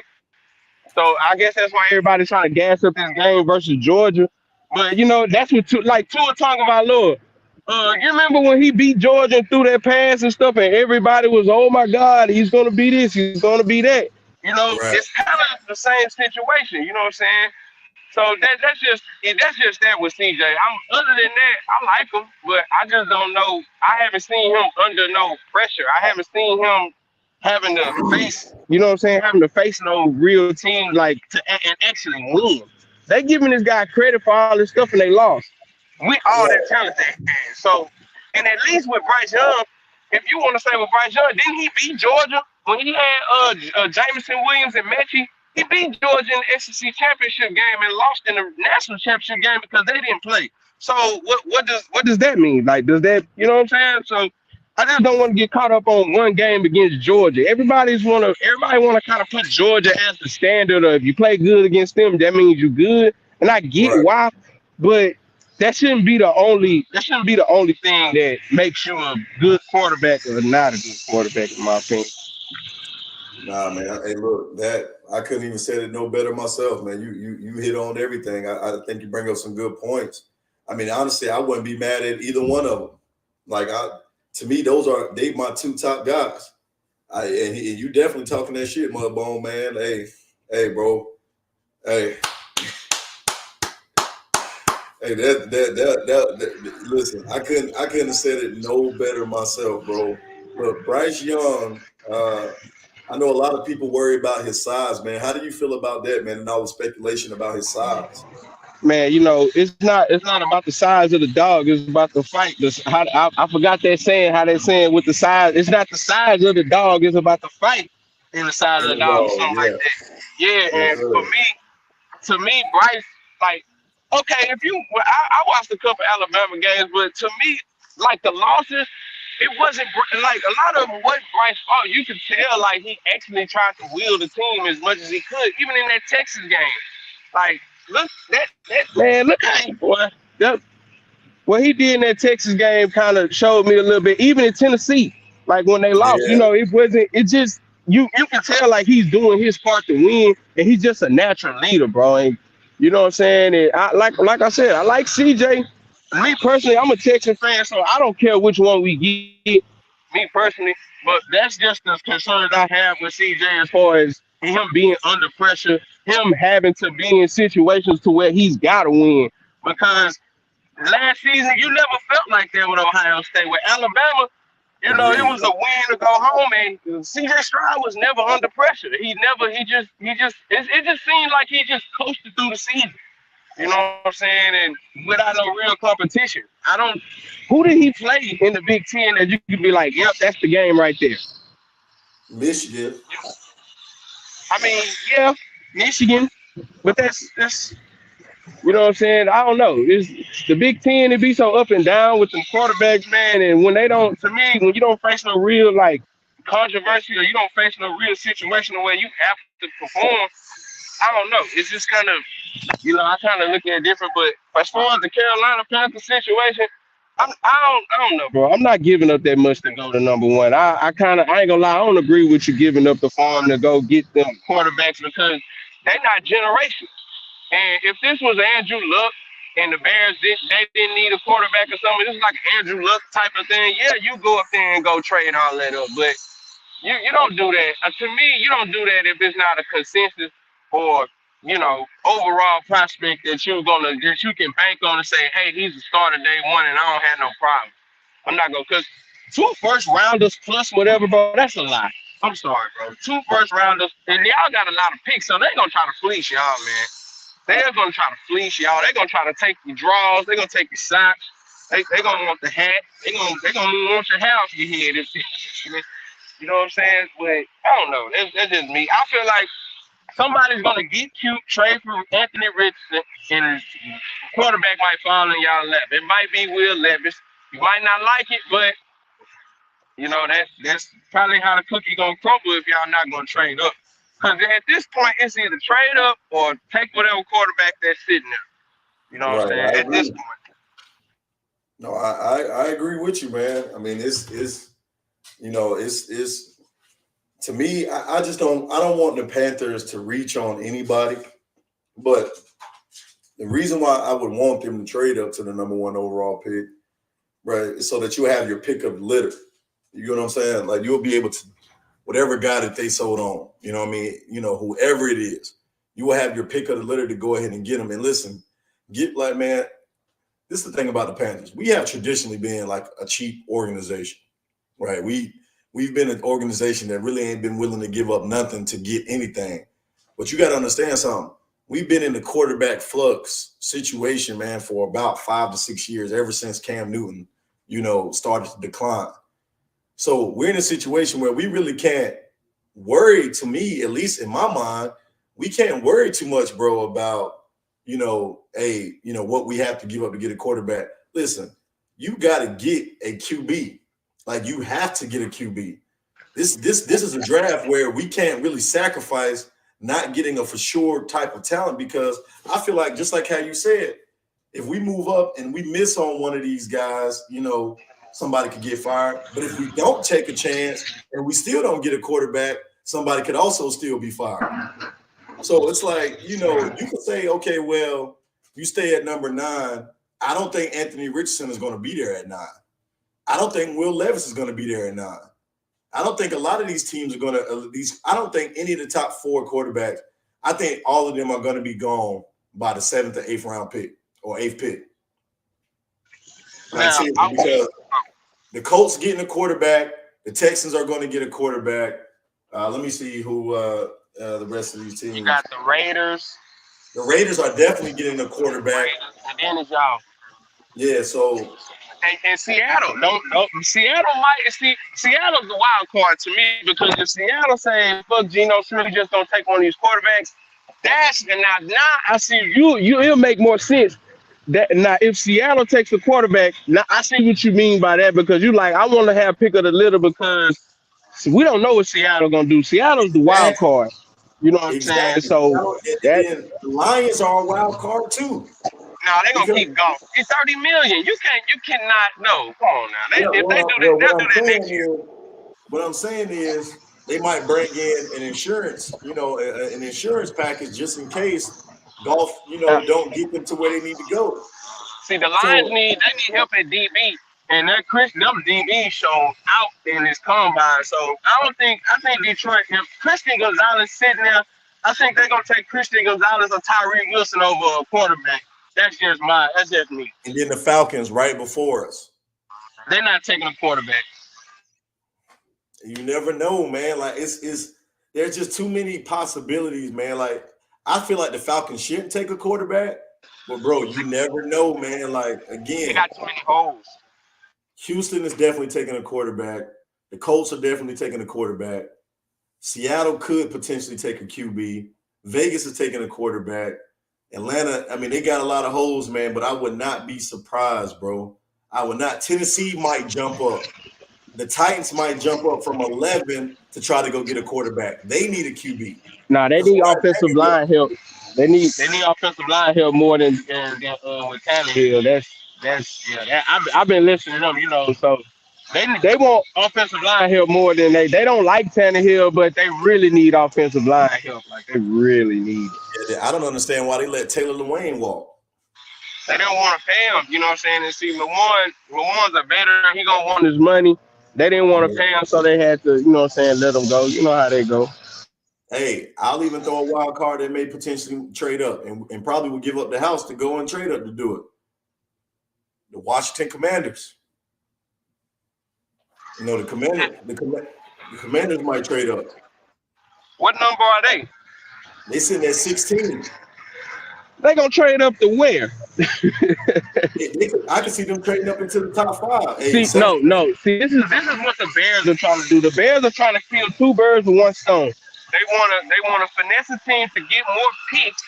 So I guess that's why everybody's trying to gas up this game versus Georgia. But you know, that's what like Tua Tagovailoa. You remember when he beat Georgia and threw that pass and stuff, and everybody was, "Oh my God, he's gonna be this, he's gonna be that." You know, Right. it's kind of the same situation. You know what I'm saying? So that's just that with CJ. Other than that, I like him, but I just don't know. I haven't seen him under no pressure. I haven't seen him having to face, you know what I'm saying, having to face no real team like and actually win. They giving this guy credit for all this stuff and they lost. With all that Yeah. talent they had. So, and at least with Bryce Young, if you want to say with Bryce Young, didn't he beat Georgia when he had Jameson Williams and Mechie? He beat Georgia in the SEC championship game and lost in the national championship game because they didn't play. So what does that mean? Like, does that, you know what I'm saying? So I just don't want to get caught up on one game against Georgia. Everybody wanna kind of put Georgia as the standard of if you play good against them, that means you good. And I get Right. why, but that shouldn't be the only thing that makes you a good quarterback or not a good quarterback, in my opinion. Nah, man. Hey, look, that I couldn't even say it no better myself, man. You hit on everything. I think you bring up some good points. I mean, honestly, I wouldn't be mad at either one of them. Like to me, they my two top guys. And you definitely talking that shit, Mudbone, man. Hey, bro. Hey, hey, listen, I couldn't have said it no better myself, bro. Look, Bryce Young, I know a lot of people worry about his size, man. How do you feel about that, man? And all the speculation about his size. Man, it's not about the size of the dog. It's about the fight. I forgot that saying. How they saying with the size. It's not the size of the dog. It's about the fight in the size of In the the dog, or dog, something like yeah. that. Yeah, Yes, and sir. to me, Bryce, like, okay, well, I watched a couple Alabama games, but to me, like the losses, it wasn't like a lot of them wasn't Bryce fault. You could tell like he actually tried to wheel the team as much as he could, even in that Texas game. Like, look that man, look at him, boy. That, what he did in that Texas game kind of showed me a little bit. Even in Tennessee, like when they lost, Yeah, it wasn't. It just you can tell like he's doing his part to win, and he's just a natural leader, bro. And you know what I'm saying? And like I said, I like CJ. Me personally, I'm a Texan fan, so I don't care which one we get. Me personally, but that's just the concerns I have with CJ as far as him being under pressure, him having to be in situations to where he's got to win because last season, you never felt like that with Ohio State. With Alabama, it agreed. was a win to go home, and CJ Stroud was never under pressure. It just seemed like he just coasted through the season. You know what I'm saying? And without no real competition. Who did he play in the Big Ten that you could be like, yep, that's the game right there? Michigan. I mean, yeah, Michigan, but that's you know what I'm saying? I don't know. It's the Big Ten. It be so up and down with the quarterbacks, man. And when they don't, to me, when you don't face no real like controversy or you don't face no real situation where you have to perform, I don't know. It's just kind of, I kind of look at it different. But as far as the Carolina Panthers situation, I don't know, bro. I'm not giving up that much to go to number one. I ain't gonna lie. I don't agree with you giving up the farm to go get them quarterbacks because they're not generational. And if this was Andrew Luck and the Bears they didn't need a quarterback or something, this is like an Andrew Luck type of thing. Yeah, you go up there and go trade all that up, but you don't do that. To me, you don't do that if it's not a consensus or overall prospect that you can bank on and say, hey, he's a starter day one, and I don't have no problem. I'm not gonna because 2 first rounders plus whatever, bro. That's a lot. I'm sorry, bro. 2 first rounders, and y'all got a lot of picks, so they gonna try to fleece y'all, man. They're gonna try to fleece y'all. They're gonna try to take your draws. They're gonna take your socks. They gonna want the hat. They gonna want your hair off your head. You know what I'm saying? But I don't know. That's just me. I feel like somebody's gonna get cute, trade for Anthony Richardson, and quarterback might fall in y'all lap. It might be Will Levis. You might not like it, but that's probably how the cookie gonna crumble if y'all not gonna trade up. Because at this point, it's either trade up or take whatever quarterback that's sitting there. You know what I'm Right, saying? I At this agree. point. No, I agree with you, man. I mean, it's to me. I just don't want the Panthers to reach on anybody, but the reason why I would want them to trade up to the number one overall pick, right, is so that you have your pick of litter. You know what I'm saying? Like you'll be able to whatever guy that they sold on. You know what I mean? Whoever it is, you will have your pick of the litter to go ahead and get them. And listen, get like man. This is the thing about the Panthers. We have traditionally been like a cheap organization, right? We've been an organization that really ain't been willing to give up nothing to get anything. But you got to understand something. We've been in the quarterback flux situation, man, for about 5 to 6 years, ever since Cam Newton, started to decline. So we're in a situation where we really can't worry, to me, at least in my mind, we can't worry too much, bro, about what we have to give up to get a quarterback. Listen, you got to get a QB. Like you have to get a QB. This is a draft where we can't really sacrifice not getting a for sure type of talent because I feel like just like how you said, if we move up and we miss on one of these guys, somebody could get fired. But if we don't take a chance and we still don't get a quarterback, somebody could also still be fired. So it's like, you could say, okay, well, you stay at number 9. I don't think Anthony Richardson is going to be there at 9. I don't think Will Levis is going to be there at 9. I don't think a lot of these teams are going to I don't think any of the top 4 quarterbacks. I think all of them are going to be gone by the 7th or 8th round pick or 8th pick. Like, because the Colts getting a quarterback, the Texans are going to get a quarterback. Let me see who the rest of these teams. You got the Raiders. The Raiders are definitely getting a quarterback. And then it's y'all. Yeah, so. And Seattle, Seattle might see Seattle's the wild card to me, because if Seattle saying fuck Geno Smith, just don't take one of these quarterbacks, now I see it'll make more sense. That now if Seattle takes a quarterback, now I see what you mean by that, because you like, I want to have pick of the litter, because we don't know what Seattle gonna do. Seattle's the wild card. You know what I'm saying? So the Lions are a wild card too. No, they're gonna keep going. It's $30 million. You cannot. No, come on now. If they do that, they'll do that next year. What I'm saying is, they might bring in an insurance, an insurance package just in case golf, don't get them to where they need to go. See, the Lions need help at DB, and that them DB shown out in this combine. So I think Detroit, if Christian Gonzalez sitting there, I think they're gonna take Christian Gonzalez or Tyree Wilson over a quarterback. That's just me. And then the Falcons right before us. They're not taking a quarterback. You never know, man. Like it's there's just too many possibilities, man. Like I feel like the Falcons shouldn't take a quarterback, but bro, you never know, man. Like again, they got too many holes. Houston is definitely taking a quarterback. The Colts are definitely taking a quarterback. Seattle could potentially take a QB. Vegas is taking a quarterback. Atlanta, I mean, they got a lot of holes, man, but I would not be surprised, bro. I would not. Tennessee might jump up. The Titans might jump up from 11 to try to go get a quarterback. They need a QB. Nah, they need offensive line help. They need offensive line help more than with Tannehill. I've been listening to them, so they want offensive line help more than they don't like Tannehill, but they really need offensive line help. Like they really need it. Yeah, I don't understand why they let Taylor Lewan walk. They don't want to pay him, you know what I'm saying? And see, Lewan's a veteran. He gonna want his money. They didn't want to pay him, so they had to, you know what I'm saying, let him go. You know how they go. Hey, I'll even throw a wild card that may potentially trade up and probably will give up the house to go and trade up to do it. The Washington Commanders. The Commanders might trade up. What number are they? They sitting at 16. They gonna trade up to where? I can see them trading up into the top 5. Hey, no. See, this is what the Bears are trying to do. The Bears are trying to kill 2 birds with 1 stone. They wanna finesse a team to get more picks,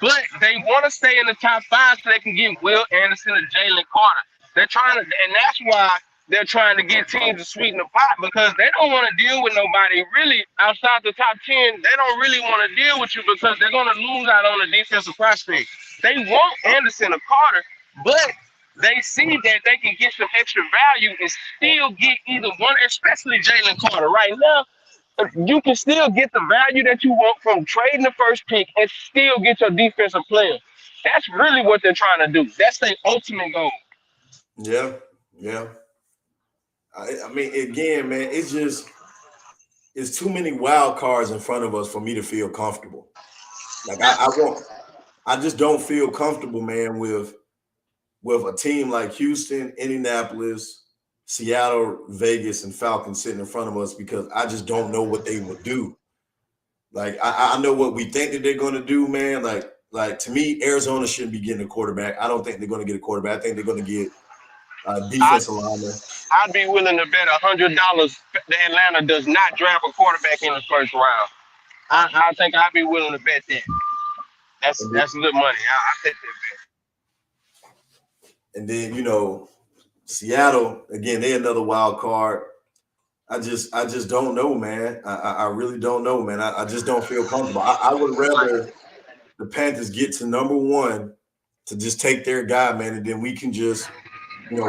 but they want to stay in the top 5 so they can get Will Anderson and Jalen Carter. They're trying to, and that's why they're trying to get teams to sweeten the pot, because they don't want to deal with nobody really outside the top 10. They don't really want to deal with you because they're going to lose out on the defensive prospect. They want Anderson or Carter, but they see that they can get some extra value and still get either one, especially Jalen Carter. Right now, you can still get the value that you want from trading the first pick and still get your defensive player. That's really what they're trying to do. That's their ultimate goal. Yeah. I mean, again, man, it's too many wild cards in front of us for me to feel comfortable. Like I just don't feel comfortable, man, with a team like Houston, Indianapolis, Seattle, Vegas, and Falcons sitting in front of us, because I just don't know what they would do. Like I know what we think that they're going to do, man. Like to me, Arizona shouldn't be getting a quarterback. I don't think they're going to get a quarterback. I think they're going to get defensive lineman. I'd be willing to bet $100 that Atlanta does not draft a quarterback in the first round. I think I'd be willing to bet that. That's good money. I take that bet. And then Seattle again. They another wild card. I just don't know, man. I really don't know, man. I just don't feel comfortable. I would rather the Panthers get to number 1 to just take their guy, man, and then we can just.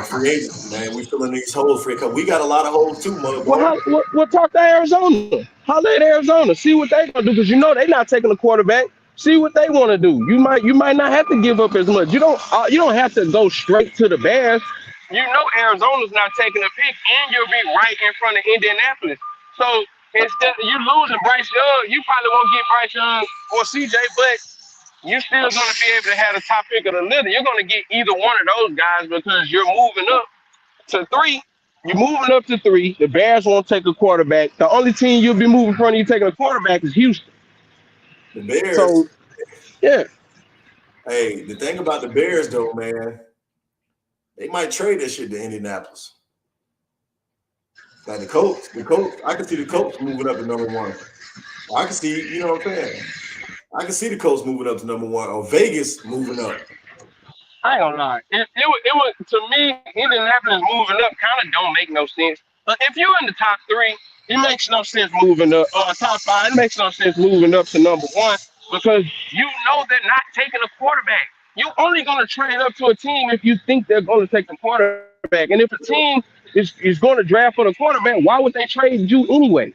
Free agents, man. We filling these holes free because we got a lot of holes too, motherfucker. Well, talk to Arizona. Holla at Arizona. See what they gonna do, because they're not taking a quarterback. See what they want to do. You might not have to give up as much. You don't have to go straight to the Bears. you know Arizona's not taking a pick, and you'll be right in front of Indianapolis. So instead of you losing Bryce Young, you probably won't get Bryce Young or CJ, but you're still going to be able to have the top pick of the litter. You're going to get either one of those guys because you're moving up to three. You're moving up to three. The Bears won't take a quarterback. The only team you'll be moving from you taking a quarterback is Houston. The Bears. So yeah, Hey, the thing about the Bears, though, man, they might trade that shit to Indianapolis. Like the Colts, I can see the Colts moving up to number one. I can see, you know what I'm saying? I can see the Colts moving up to number one, or Vegas moving up. I ain't gonna lie. It was to me, Indianapolis moving up kind of don't make no sense. But if you're in the top three, it makes no sense moving up. Or top five, it makes no sense moving up to number one because you know they're not taking a quarterback. You're only gonna trade up to a team if you think they're gonna take the quarterback. And if a team is going to draft for the quarterback, why would they trade you anyway?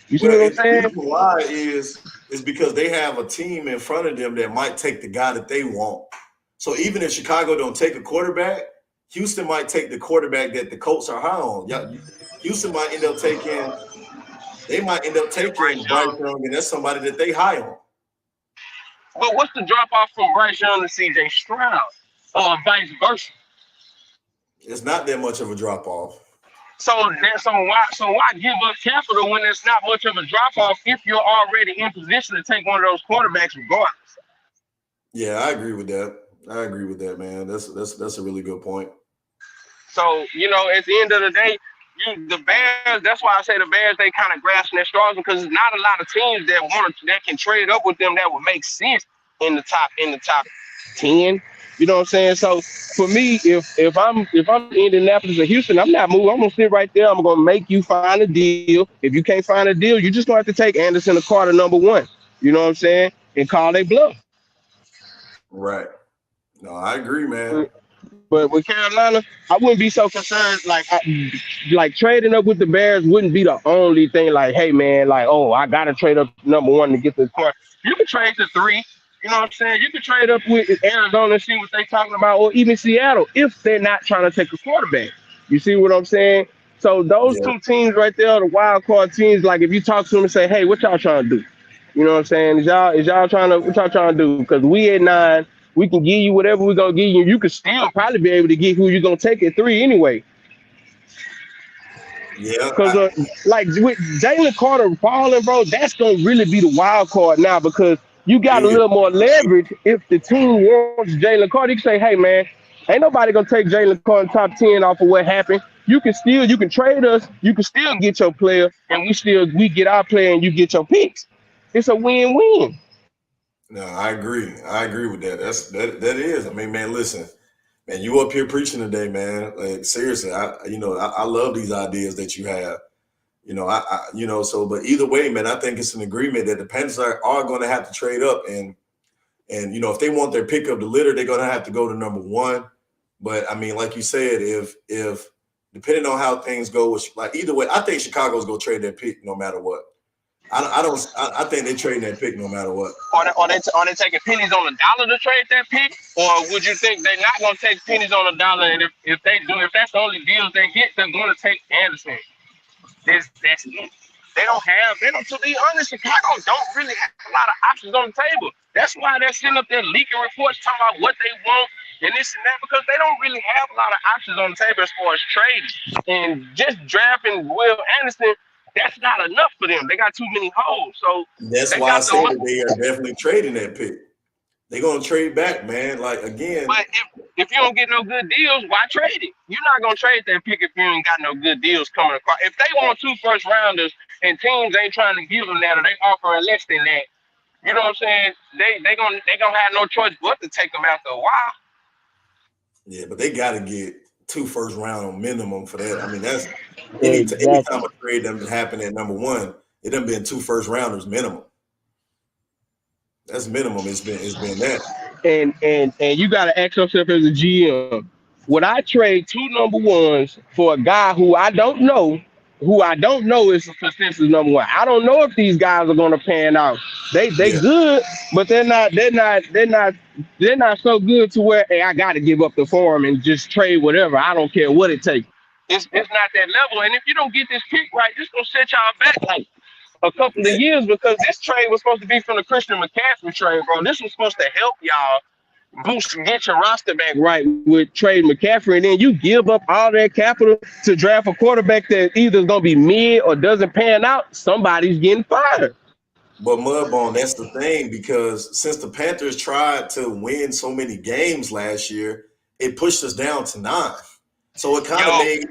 You see Well, what I'm and the saying? reason why is because they have a team in front of them that might take the guy that they want. So even if Chicago don't take a quarterback, Houston might take the quarterback that the Colts are high on. Yeah, Houston might end up taking. They might end up taking Bryce Young, and that's somebody that they high on. But what's the drop off from Bryce Young to CJ Stroud, or vice versa? It's not that much of a drop off. So why give up capital when it's not much of a drop off if you're already in position to take one of those quarterbacks regardless? Yeah, I agree with that. I agree with that, man. That's a really good point. So at the end of the day, the Bears. That's why I say the Bears. They kind of grasping their straws because there's not a lot of teams that can trade up with them that would make sense in the top 10. You know what I'm saying? So for me, if I'm Indianapolis or Houston, I'm not moving. I'm gonna sit right there. I'm gonna make you find a deal. If you can't find a deal, you just gonna have to take Anderson or Carter number one. You know what I'm saying? And call they bluff. Right. No, I agree, man. But with Carolina, I wouldn't be so concerned. Like trading up with the Bears wouldn't be the only thing. Like, hey man, like, oh, I gotta trade up to number one to get the car. You can trade to three. You know what I'm saying? You can trade up with Arizona and see what they talking about, or even Seattle if they're not trying to take a quarterback. You see what I'm saying? So those Yeah. two teams right there, the wild card teams. Like if you talk to them and say, hey, what y'all trying to do? You know what I'm saying? Is y'all trying to what y'all trying to do? Because we at 9. We can give you whatever we're gonna give you. You could still probably be able to get who you're gonna take at 3 anyway. Yeah. Because like with Jalen Carter falling, bro, that's gonna really be the wild card now because you got a Yeah. little more leverage if the team wants Jalen Carter. You can say, hey man, ain't nobody gonna take Jalen Carter top 10 off of what happened. You can trade us, you can still get your player, and we get our player and you get your picks. It's a win-win. No, I agree. I agree with that. That is. I mean, man, listen, man, you up here preaching today, man. Like seriously, I love these ideas that you have. So but either way, man, I think it's an agreement that the Panthers are going to have to trade up and if they want their pick of the litter, they're going to have to go to number one. But I mean, like you said, if depending on how things go, like either way, I think Chicago's going to trade their pick no matter what. I think they're trading that pick no matter what. Are they taking pennies on the dollar to trade that pick, or would you think they're not going to take pennies on the dollar? And if that's the only deals they get, they're going to take Anderson. That's it. To be honest, Chicago don't really have a lot of options on the table. That's why they're sitting up there leaking reports talking about what they want and this and that because they don't really have a lot of options on the table as far as trading. And just drafting Will Anderson, that's not enough for them. They got too many holes. So that's they why I got say that they are definitely trading that pick. They're gonna trade back, man. Like again. But if you don't get no good deals, why trade it? You're not gonna trade that pick if you ain't got no good deals coming across. If they want 2 first rounders and teams ain't trying to give them that or they offering less than that, you know what I'm saying? They gonna have no choice but to take them after a while. Yeah, but they got to get 2 first round minimum for that. I mean, that's Exactly. anytime a trade doesn't happen at number one, it done been 2 first rounders minimum. That's minimum. It's been that. And you got to ask yourself as a GM, would I trade 2 number ones for a guy who I don't know who I don't know is consensus number one. I don't know if these guys are gonna pan out. They Yeah. good, but they're not so good to where hey, I gotta give up the farm and just trade whatever. I don't care what it takes. It's not that level. And if you don't get this pick right, this gonna set y'all back like a couple of Yeah. years because this trade was supposed to be from the Christian McCaffrey trade, bro. This was supposed to help y'all boost get your roster back right with trade McCaffrey, and then you give up all that capital to draft a quarterback that either is gonna be mid or doesn't pan out. Somebody's getting fired. But Mudbone, that's the thing, because since the Panthers tried to win so many games last year, it pushed us down to 9. So it kind of Yo, made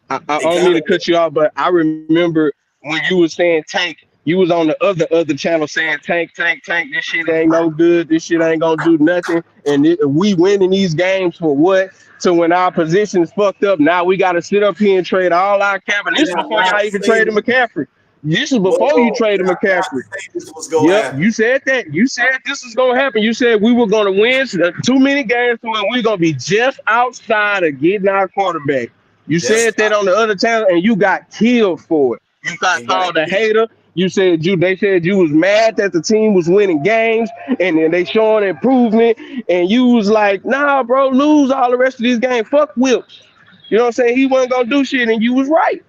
I it don't kind mean of to cut you off, but I remember when you was saying tank, you was on the other channel saying tank, tank, tank. This shit ain't no good. This shit ain't gonna do nothing. And we winning these games for what? So when our position's fucked up, now we got to sit up here and trade all our capital. This is not, before not y'all even traded saying McCaffrey. This is before you Mudbone, traded not McCaffrey. saying this was gonna Yep, happen. you said that. You said this was gonna happen. You said we were gonna win too many games to where we're gonna be just outside of getting our quarterback. You That's said that on the other channel, and you got killed for it. You got and got called a hater. You said they said you was mad that the team was winning games, and then they showing improvement, and you was like, nah, bro, lose all the rest of these games. Fuck Wilkes. You know what I'm saying? He wasn't gonna do shit, and you was right.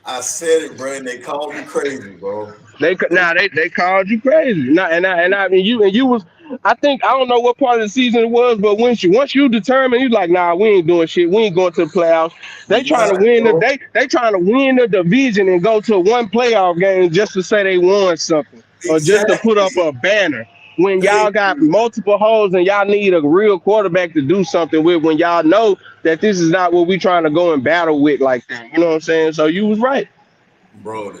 I said it, bro, and they called me crazy, bro. They They called you crazy. Now and I mean you was I think I don't know what part of the season it was, but once you determined you like nah we ain't doing shit, we ain't going to the playoffs. They we trying to not, win bro. they trying to win the division and go to one playoff game just to say they won something or just to put up Exactly. a banner. When y'all Thank got you, multiple holes and y'all need a real quarterback to do something with, when y'all know that this is not what we trying to go and battle with like that. You know what I'm saying? So you was right. bro.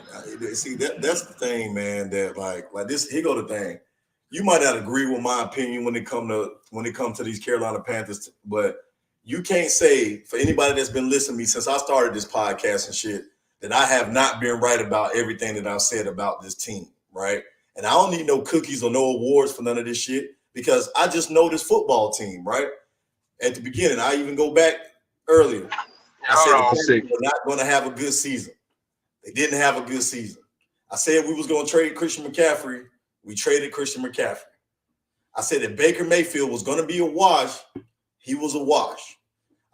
See that's the thing, man. That like this. Here go the thing. You might not agree with my opinion when it come to these Carolina Panthers, but you can't say for anybody that's been listening to me since I started this podcast and shit that I have not been right about everything that I've said about this team, right? And I don't need no cookies or no awards for none of this shit because I just know this football team, right? At the beginning, I even go back earlier. I Hold said the on a Panthers second. were not going to have a good season. They didn't have a good season. I said we was going to trade Christian McCaffrey. We traded Christian McCaffrey. I said that Baker Mayfield was going to be a wash. He was a wash.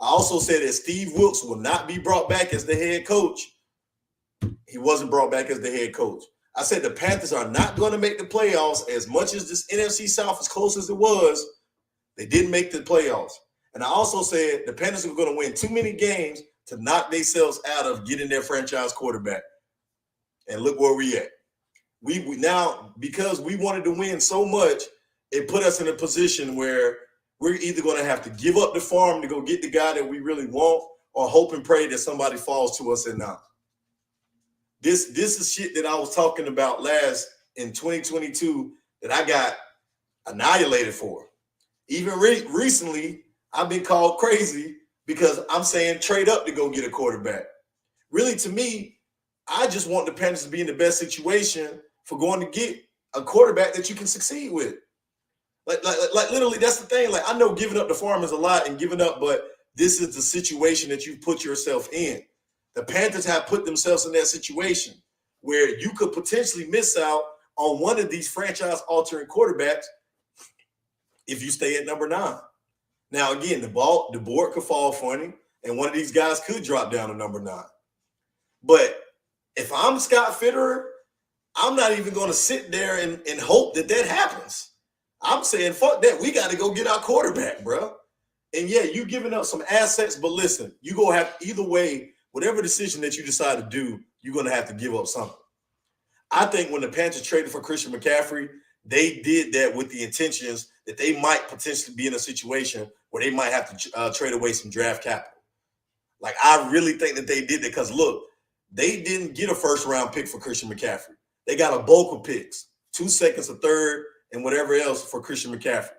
I also said that Steve Wilkes will not be brought back as the head coach. He wasn't brought back as the head coach. I said the Panthers are not going to make the playoffs as much as this NFC South, as close as it was. They didn't make the playoffs. And I also said the Panthers were going to win too many games to knock themselves out of getting their franchise quarterback. And look where we at. We now, because we wanted to win so much, it put us in a position where we're either going to have to give up the farm to go get the guy that we really want, or hope and pray that somebody falls to us and not. This is shit that I was talking about last in 2022 that I got annihilated for. Even recently, I've been called crazy because I'm saying trade up to go get a quarterback. Really, to me, I just want the Panthers to be in the best situation for going to get a quarterback that you can succeed with. Like literally, that's the thing. Like, I know giving up the farm is a lot and giving up, but this is the situation that you put yourself in. The Panthers have put themselves in that situation where you could potentially miss out on one of these franchise-altering quarterbacks if you stay at number 9. Now, again, the board could fall funny, and one of these guys could drop down to number 9. But if I'm Scott Fitterer, I'm not even going to sit there and hope that happens. I'm saying, fuck that. We got to go get our quarterback, bro. And yeah, you giving up some assets, but listen, you go have either way, whatever decision that you decide to do, you're going to have to give up something. I think when the Panthers traded for Christian McCaffrey, they did that with the intentions that they might potentially be in a situation where they might have to trade away some draft capital. Like, I really think that they did that because, look, they didn't get a first-round pick for Christian McCaffrey. They got a bulk of picks, 2 seconds, a third, and whatever else for Christian McCaffrey.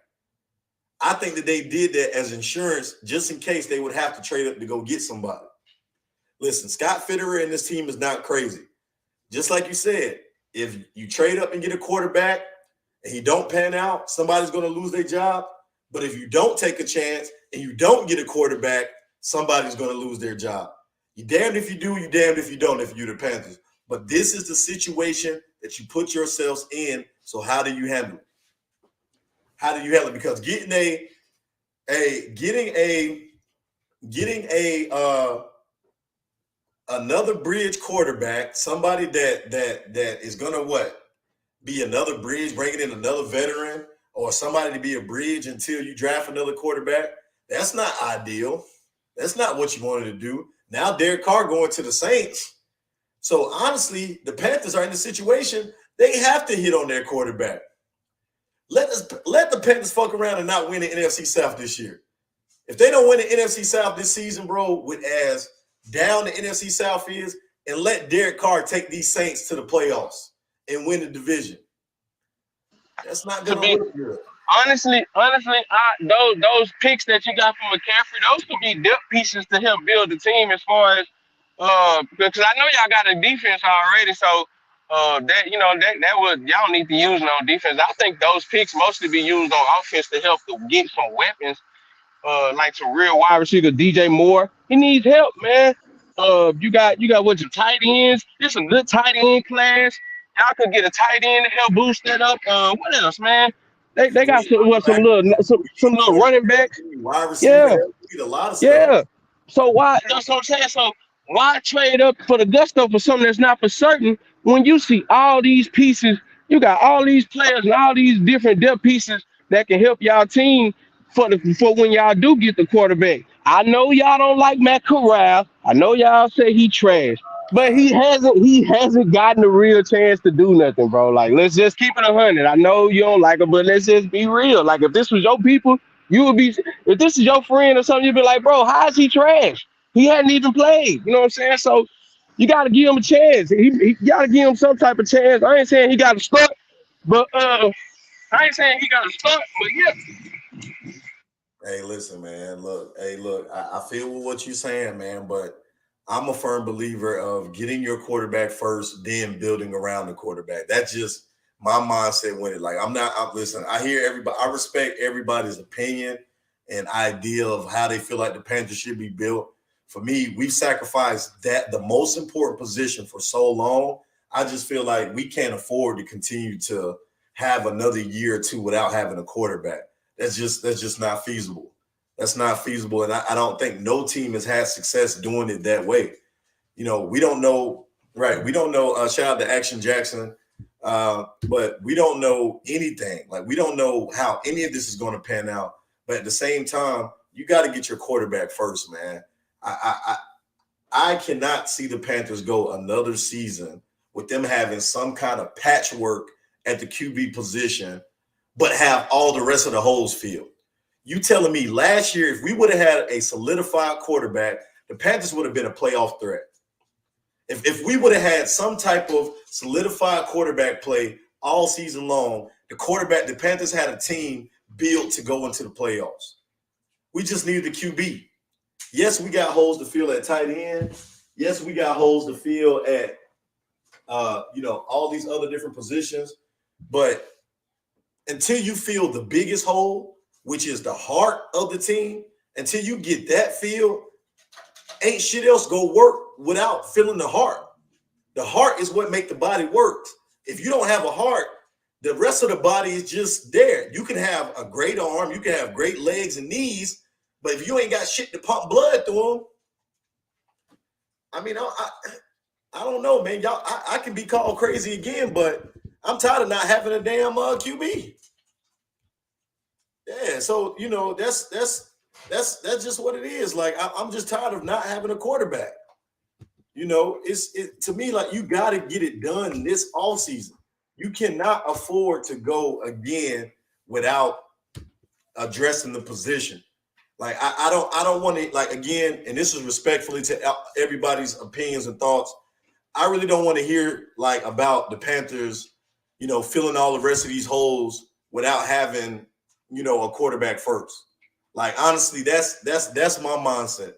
I think that they did that as insurance just in case they would have to trade up to go get somebody. Listen, Scott Fitterer and this team is not crazy. Just like you said, if you trade up and get a quarterback and he don't pan out, somebody's going to lose their job. But if you don't take a chance and you don't get a quarterback, somebody's going to lose their job. You damned if you do, you damned if you don't, if you're the Panthers. But this is the situation that you put yourselves in. So how do you handle it? How do you handle it? Because getting another bridge quarterback, somebody that is gonna what? Be another bridge, bringing in another veteran, or somebody to be a bridge until you draft another quarterback. That's not ideal. That's not what you wanted to do. Now Derek Carr going to the Saints. So honestly, the Panthers are in the situation they have to hit on their quarterback. Let the Panthers fuck around and not win the NFC South this year. If they don't win the NFC South this season, bro, with as down the NFC South is, and let Derek Carr take these Saints to the playoffs and win the division. That's not To gonna be look good. honestly, those picks that you got from McCaffrey, those could be depth pieces to help build the team as far as because I know y'all got a defense already, so that would y'all need to use on defense. I think those picks mostly be used on offense to help to get some weapons, like some real wide receiver, DJ Moore. He needs help, man. You got what your tight ends. There's some good tight end class. Y'all could get a tight end to help boost that up. What else, man? They got some little running backs. Wide receiver, Yeah, need a lot of stuff. yeah. So why? That's what I'm saying. So why trade up for the gusto for something that's not for certain when you see all these pieces? You got all these players and all these different depth pieces that can help y'all team for when y'all do get the quarterback. I know y'all don't like Matt Corral. I know y'all say he trash. But he hasn't gotten a real chance to do nothing, bro. Like, let's just keep it 100. I know you don't like him, but let's just be real. Like, if this was your people, you would be. If this is your friend or something, you'd be like, bro, how is he trash? He hadn't even played. You know what I'm saying? So you got to give him a chance. He got to give him some type of chance. I ain't saying he got to start, but I ain't saying he got to start, but yeah. Hey, listen, man. Look, I feel what you're saying, man, but I'm a firm believer of getting your quarterback first, then building around the quarterback. That's just my mindset when it like listen, I hear everybody, I respect everybody's opinion and idea of how they feel like the Panthers should be built. For me, we've sacrificed that the most important position for so long. I just feel like we can't afford to continue to have another year or two without having a quarterback. That's just not feasible. That's not feasible. And I don't think no team has had success doing it that way. We don't know, right? We don't know. Shout out to Action Jackson. But we don't know anything. Like, we don't know how any of this is going to pan out. But at the same time, you got to get your quarterback first, man. I cannot see the Panthers go another season with them having some kind of patchwork at the QB position, but have all the rest of the holes filled. You telling me last year, if we would have had a solidified quarterback, the Panthers would have been a playoff threat. If we would have had some type of solidified quarterback play all season long, the Panthers had a team built to go into the playoffs. We just needed the QB. Yes, we got holes to fill at tight end. Yes, we got holes to fill at all these other different positions. But until you fill the biggest hole, which is the heart of the team, until you get that filled, ain't shit else go work without filling the heart. The heart is what make the body work. If you don't have a heart, the rest of the body is just there. You can have a great arm, you can have great legs and knees, but if you ain't got shit to pump blood through them, I mean, I don't know, man. Y'all, I can be called crazy again, but I'm tired of not having a damn QB. Yeah, so that's just what it is. Like, I'm just tired of not having a quarterback. It's to me, like, you got to get it done this offseason. You cannot afford to go again without addressing the position. Like, I don't want to, like, again, and this is respectfully to everybody's opinions and thoughts. I really don't want to hear like about the Panthers, filling all the rest of these holes without having, a quarterback first. Like, honestly, that's my mindset.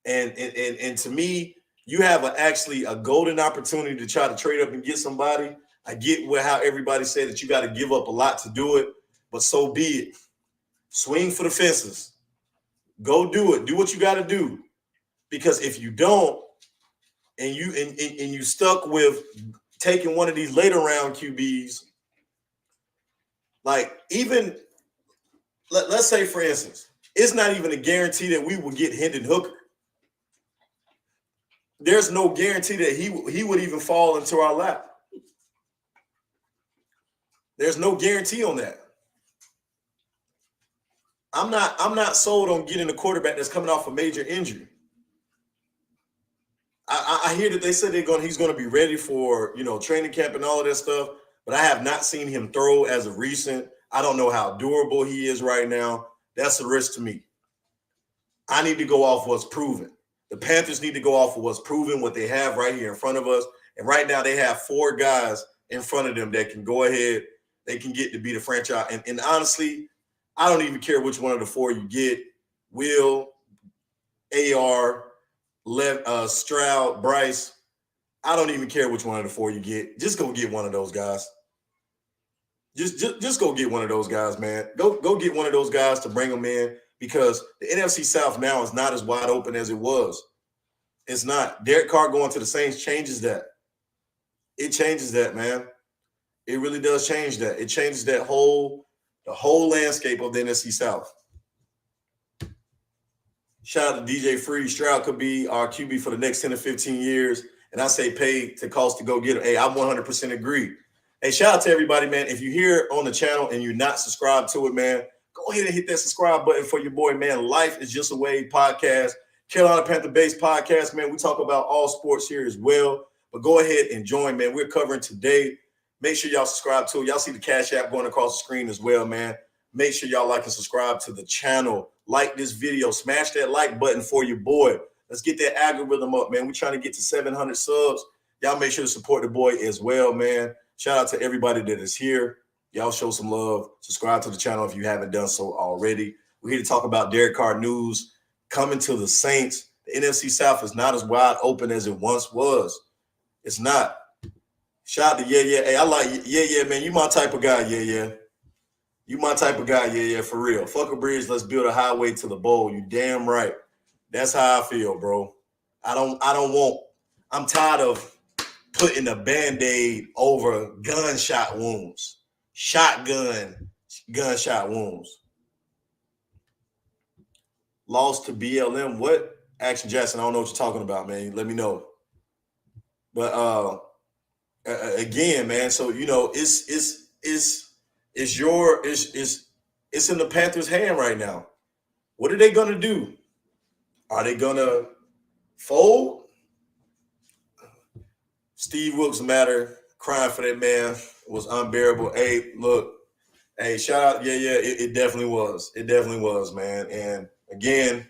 And to me, you have actually a golden opportunity to try to trade up and get somebody. I get how everybody said that you got to give up a lot to do it, but so be it. Swing for the fences. Go do it. Do what you got to do. Because if you don't, and you stuck with taking one of these later round QBs, like even let's say for instance, it's not even a guarantee that we will get Hendon Hooker. There's no guarantee that he would even fall into our lap. There's no guarantee on that. I'm not sold on getting a quarterback that's coming off a major injury. I hear that they said he's going to be ready for training camp and all of that stuff, but I have not seen him throw as of recent. I don't know how durable he is right now. That's a risk to me. I need to go off what's proven. The Panthers need to go off of what's proven, what they have right here in front of us. And right now they have 4 guys in front of them that can go ahead. They can get to be the franchise. And honestly, I don't even care which one of the 4 you get. Will, AR, Stroud, Bryce. I don't even care which one of the 4 you get. Just go get one of those guys. Just go get one of those guys, man. Go get one of those guys to bring them in, because the NFC South now is not as wide open as it was. It's not. Derek Carr going to the Saints changes that. It changes that, man. It really does change that. It changes the whole landscape of the NFC South. Shout out to DJ Free. Stroud could be our QB for the next 10 to 15 years. And I say pay to cost to go get him. Hey, I 100% agree. Hey, shout out to everybody, man. If you're here on the channel and you're not subscribed to it, man, go ahead and hit that subscribe button for your boy, man. Life is Just a Wave podcast, Carolina Panther-based podcast, man. We talk about all sports here as well. But go ahead and join, man. We're covering today. Make sure y'all subscribe to it. Y'all see the Cash App going across the screen as well, man. Make sure y'all like and subscribe to the channel. Like this video. Smash that like button for your boy. Let's get that algorithm up, man. We're trying to get to 700 subs. Y'all make sure to support the boy as well, man. Shout out to everybody that is here. Y'all show some love. Subscribe to the channel if you haven't done so already. We're here to talk about Derek Carr news coming to the Saints. The NFC South is not as wide open as it once was. It's not. Shout out to Yeah. Hey, I like Yeah, man. You my type of guy, Yeah. You my type of guy, Yeah, for real. Fuck a bridge. Let's build a highway to the bowl. You damn right. That's how I feel, bro. I'm tired of putting a Band-Aid over gunshot wounds. Gunshot wounds. Lost to BLM. What? Action Jackson, I don't know what you're talking about, man. Let me know. But again, man, so it's in the Panthers' hand right now. What are they gonna do? Are they gonna fold? Steve Wilkes matter. Crying for that man was unbearable. Hey, look. Hey, shout out. Yeah. It definitely was. It definitely was, man. And again,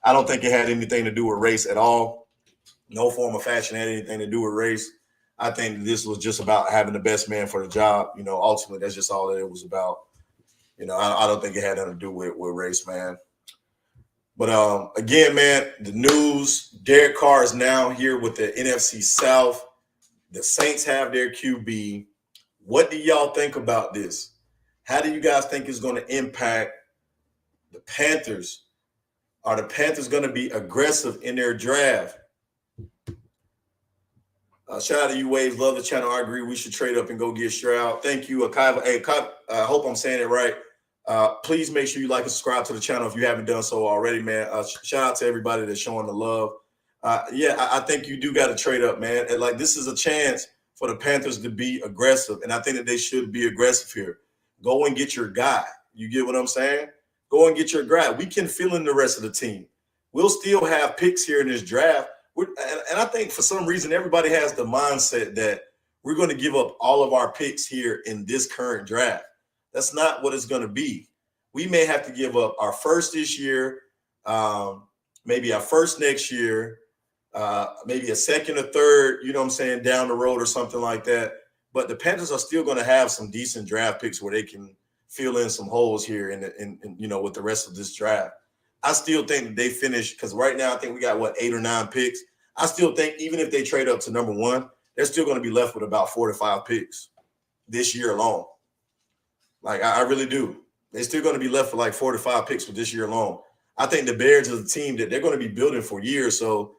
I don't think it had anything to do with race at all. No form of fashion had anything to do with race. I think this was just about having the best man for the job. Ultimately, that's just all that it was about. I don't think it had nothing to do with race, man. But again, man, the news, Derek Carr is now here with the NFC South. The Saints have their QB. What do y'all think about this? How do you guys think it's going to impact the Panthers? Are the Panthers going to be aggressive in their draft? Shout out to you, Wavez. Love the channel. I agree. We should trade up and go get Stroud. Thank you, Akiva. Hey, I hope I'm saying it right. Please make sure you like and subscribe to the channel if you haven't done so already, man. Shout out to everybody that's showing the love. I think you do got to trade up, man. And this is a chance for the Panthers to be aggressive, and I think that they should be aggressive here. Go and get your guy. You get what I'm saying? Go and get your guy. We can fill in the rest of the team. We'll still have picks here in this draft. And I think for some reason everybody has the mindset that we're going to give up all of our picks here in this current draft. That's not what it's going to be. We may have to give up our first this year, maybe our first next year, maybe a second or third, down the road or something like that. But the Panthers are still going to have some decent draft picks where they can fill in some holes here with the rest of this draft. I still think that they finish, because right now I think we got 8 or 9 picks. I still think even if they trade up to number 1, they're still going to be left with about 4 to 5 picks this year alone. I really do. They're still going to be left with 4 to 5 picks for this year alone. I think the Bears is a team that they're going to be building for years. So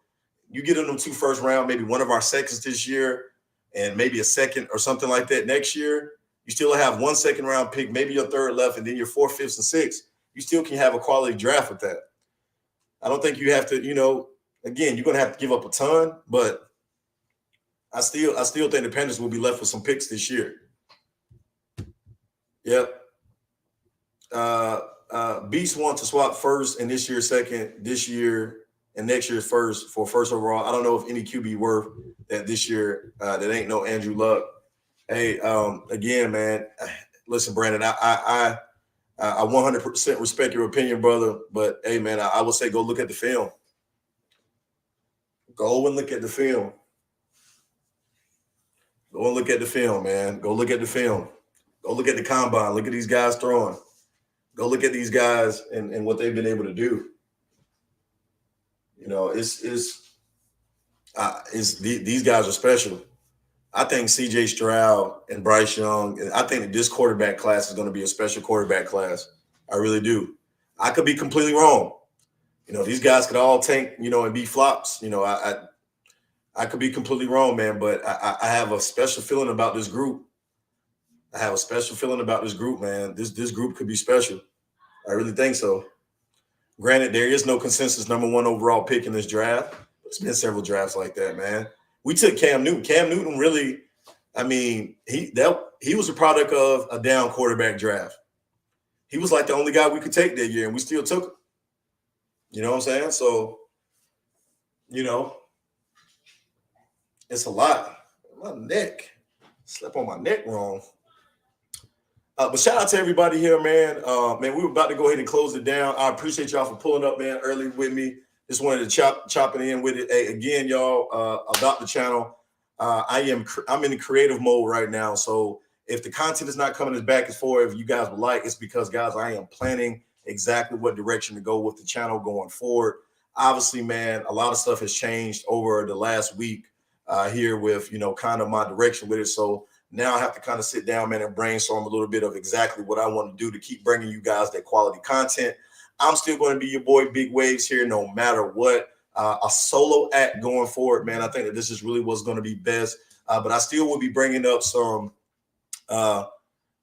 you get them 2 first round, maybe one of our seconds this year, and maybe a second or something like that next year. You still have 1 second round pick, maybe your third left, and then your 4th, 5th, and 6th. You still can have a quality draft with that. I don't think you have to, again, you're going to have to give up a ton, but I still think the Panthers will be left with some picks this year. Yep. Beast wants to swap first and this year's second, this year and next year's first for first overall. I don't know if any QB worth that this year. That ain't no Andrew Luck. Hey, again, man. Listen, Brandon, I 100% respect your opinion, brother. But hey, man, I would say go look at the film. Go and look at the film. Go and look at the film, man. Go look at the film. Go look at the combine. Look at these guys throwing. Go look at these guys and what they've been able to do. These guys are special. I think C.J. Stroud and Bryce Young, I think that this quarterback class is going to be a special quarterback class. I really do. I could be completely wrong. These guys could all tank, and be flops. I could be completely wrong, man, but I have a special feeling about this group. I have a special feeling about this group, man. This group could be special. I really think so. Granted, there is no consensus #1 overall pick in this draft. It's been several drafts like that, man. We took Cam Newton. Cam Newton really, he was a product of a down quarterback draft. He was like the only guy we could take that year, and we still took him. You know what I'm saying? So, it's a lot. My neck. Slept on my neck wrong. But shout out to everybody here, man. Man, we were about to go ahead and close it down. I appreciate y'all for pulling up, man, early with me. Just wanted to chop it in with it. Hey, again, y'all, about the channel. I'm in the creative mode right now. So if the content is not coming as back as far as you guys would like, it's because, guys, I am planning exactly what direction to go with the channel going forward. Obviously, man, a lot of stuff has changed over the last week here with, kind of my direction with it. So now I have to kind of sit down, man, and brainstorm a little bit of exactly what I want to do to keep bringing you guys that quality content. I'm still going to be your boy Big Waves here no matter what. A solo act going forward, man. I think that this is really what's going to be best. But I still will be bringing up some,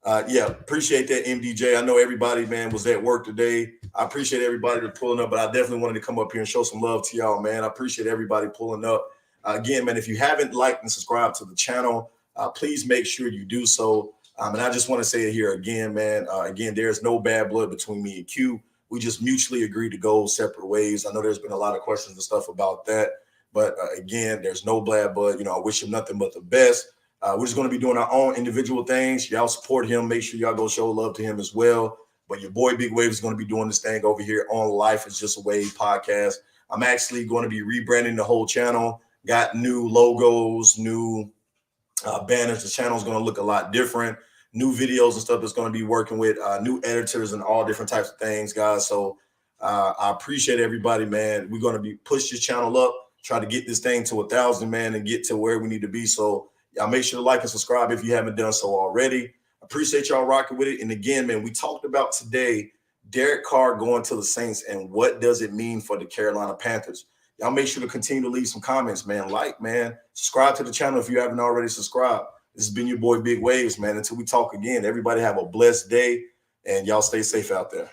appreciate that, MDJ. I know everybody, man, was at work today. I appreciate everybody that's pulling up, but I definitely wanted to come up here and show some love to y'all, man. I appreciate everybody pulling up. Again, man, if you haven't liked and subscribed to the channel, please make sure you do so. And I just want to say it here again, man. Again, there's no bad blood between me and Q. We just mutually agreed to go separate ways. I know there's been a lot of questions and stuff about that. But again, there's no bad blood. I wish him nothing but the best. We're just going to be doing our own individual things. Y'all support him. Make sure y'all go show love to him as well. But your boy Big Wave is going to be doing this thing over here on Life is Just a Wave podcast. I'm actually going to be rebranding the whole channel. Got new logos, new banners. The channel is going to look a lot different. New videos and stuff that's going to be working with new editors and all different types of things, guys. So I appreciate everybody, man. We're going to be push this channel up, try to get this thing to 1,000, man, and get to where we need to be. So y'all make sure to like and subscribe if you haven't done so already. Appreciate y'all rocking with it. And again, man, we talked about today Derek Carr going to the Saints and what does it mean for the Carolina Panthers. Y'all make sure to continue to leave some comments, man. Man. Subscribe to the channel if you haven't already subscribed. This has been your boy Big Waves, man. Until we talk again, everybody have a blessed day, and y'all stay safe out there.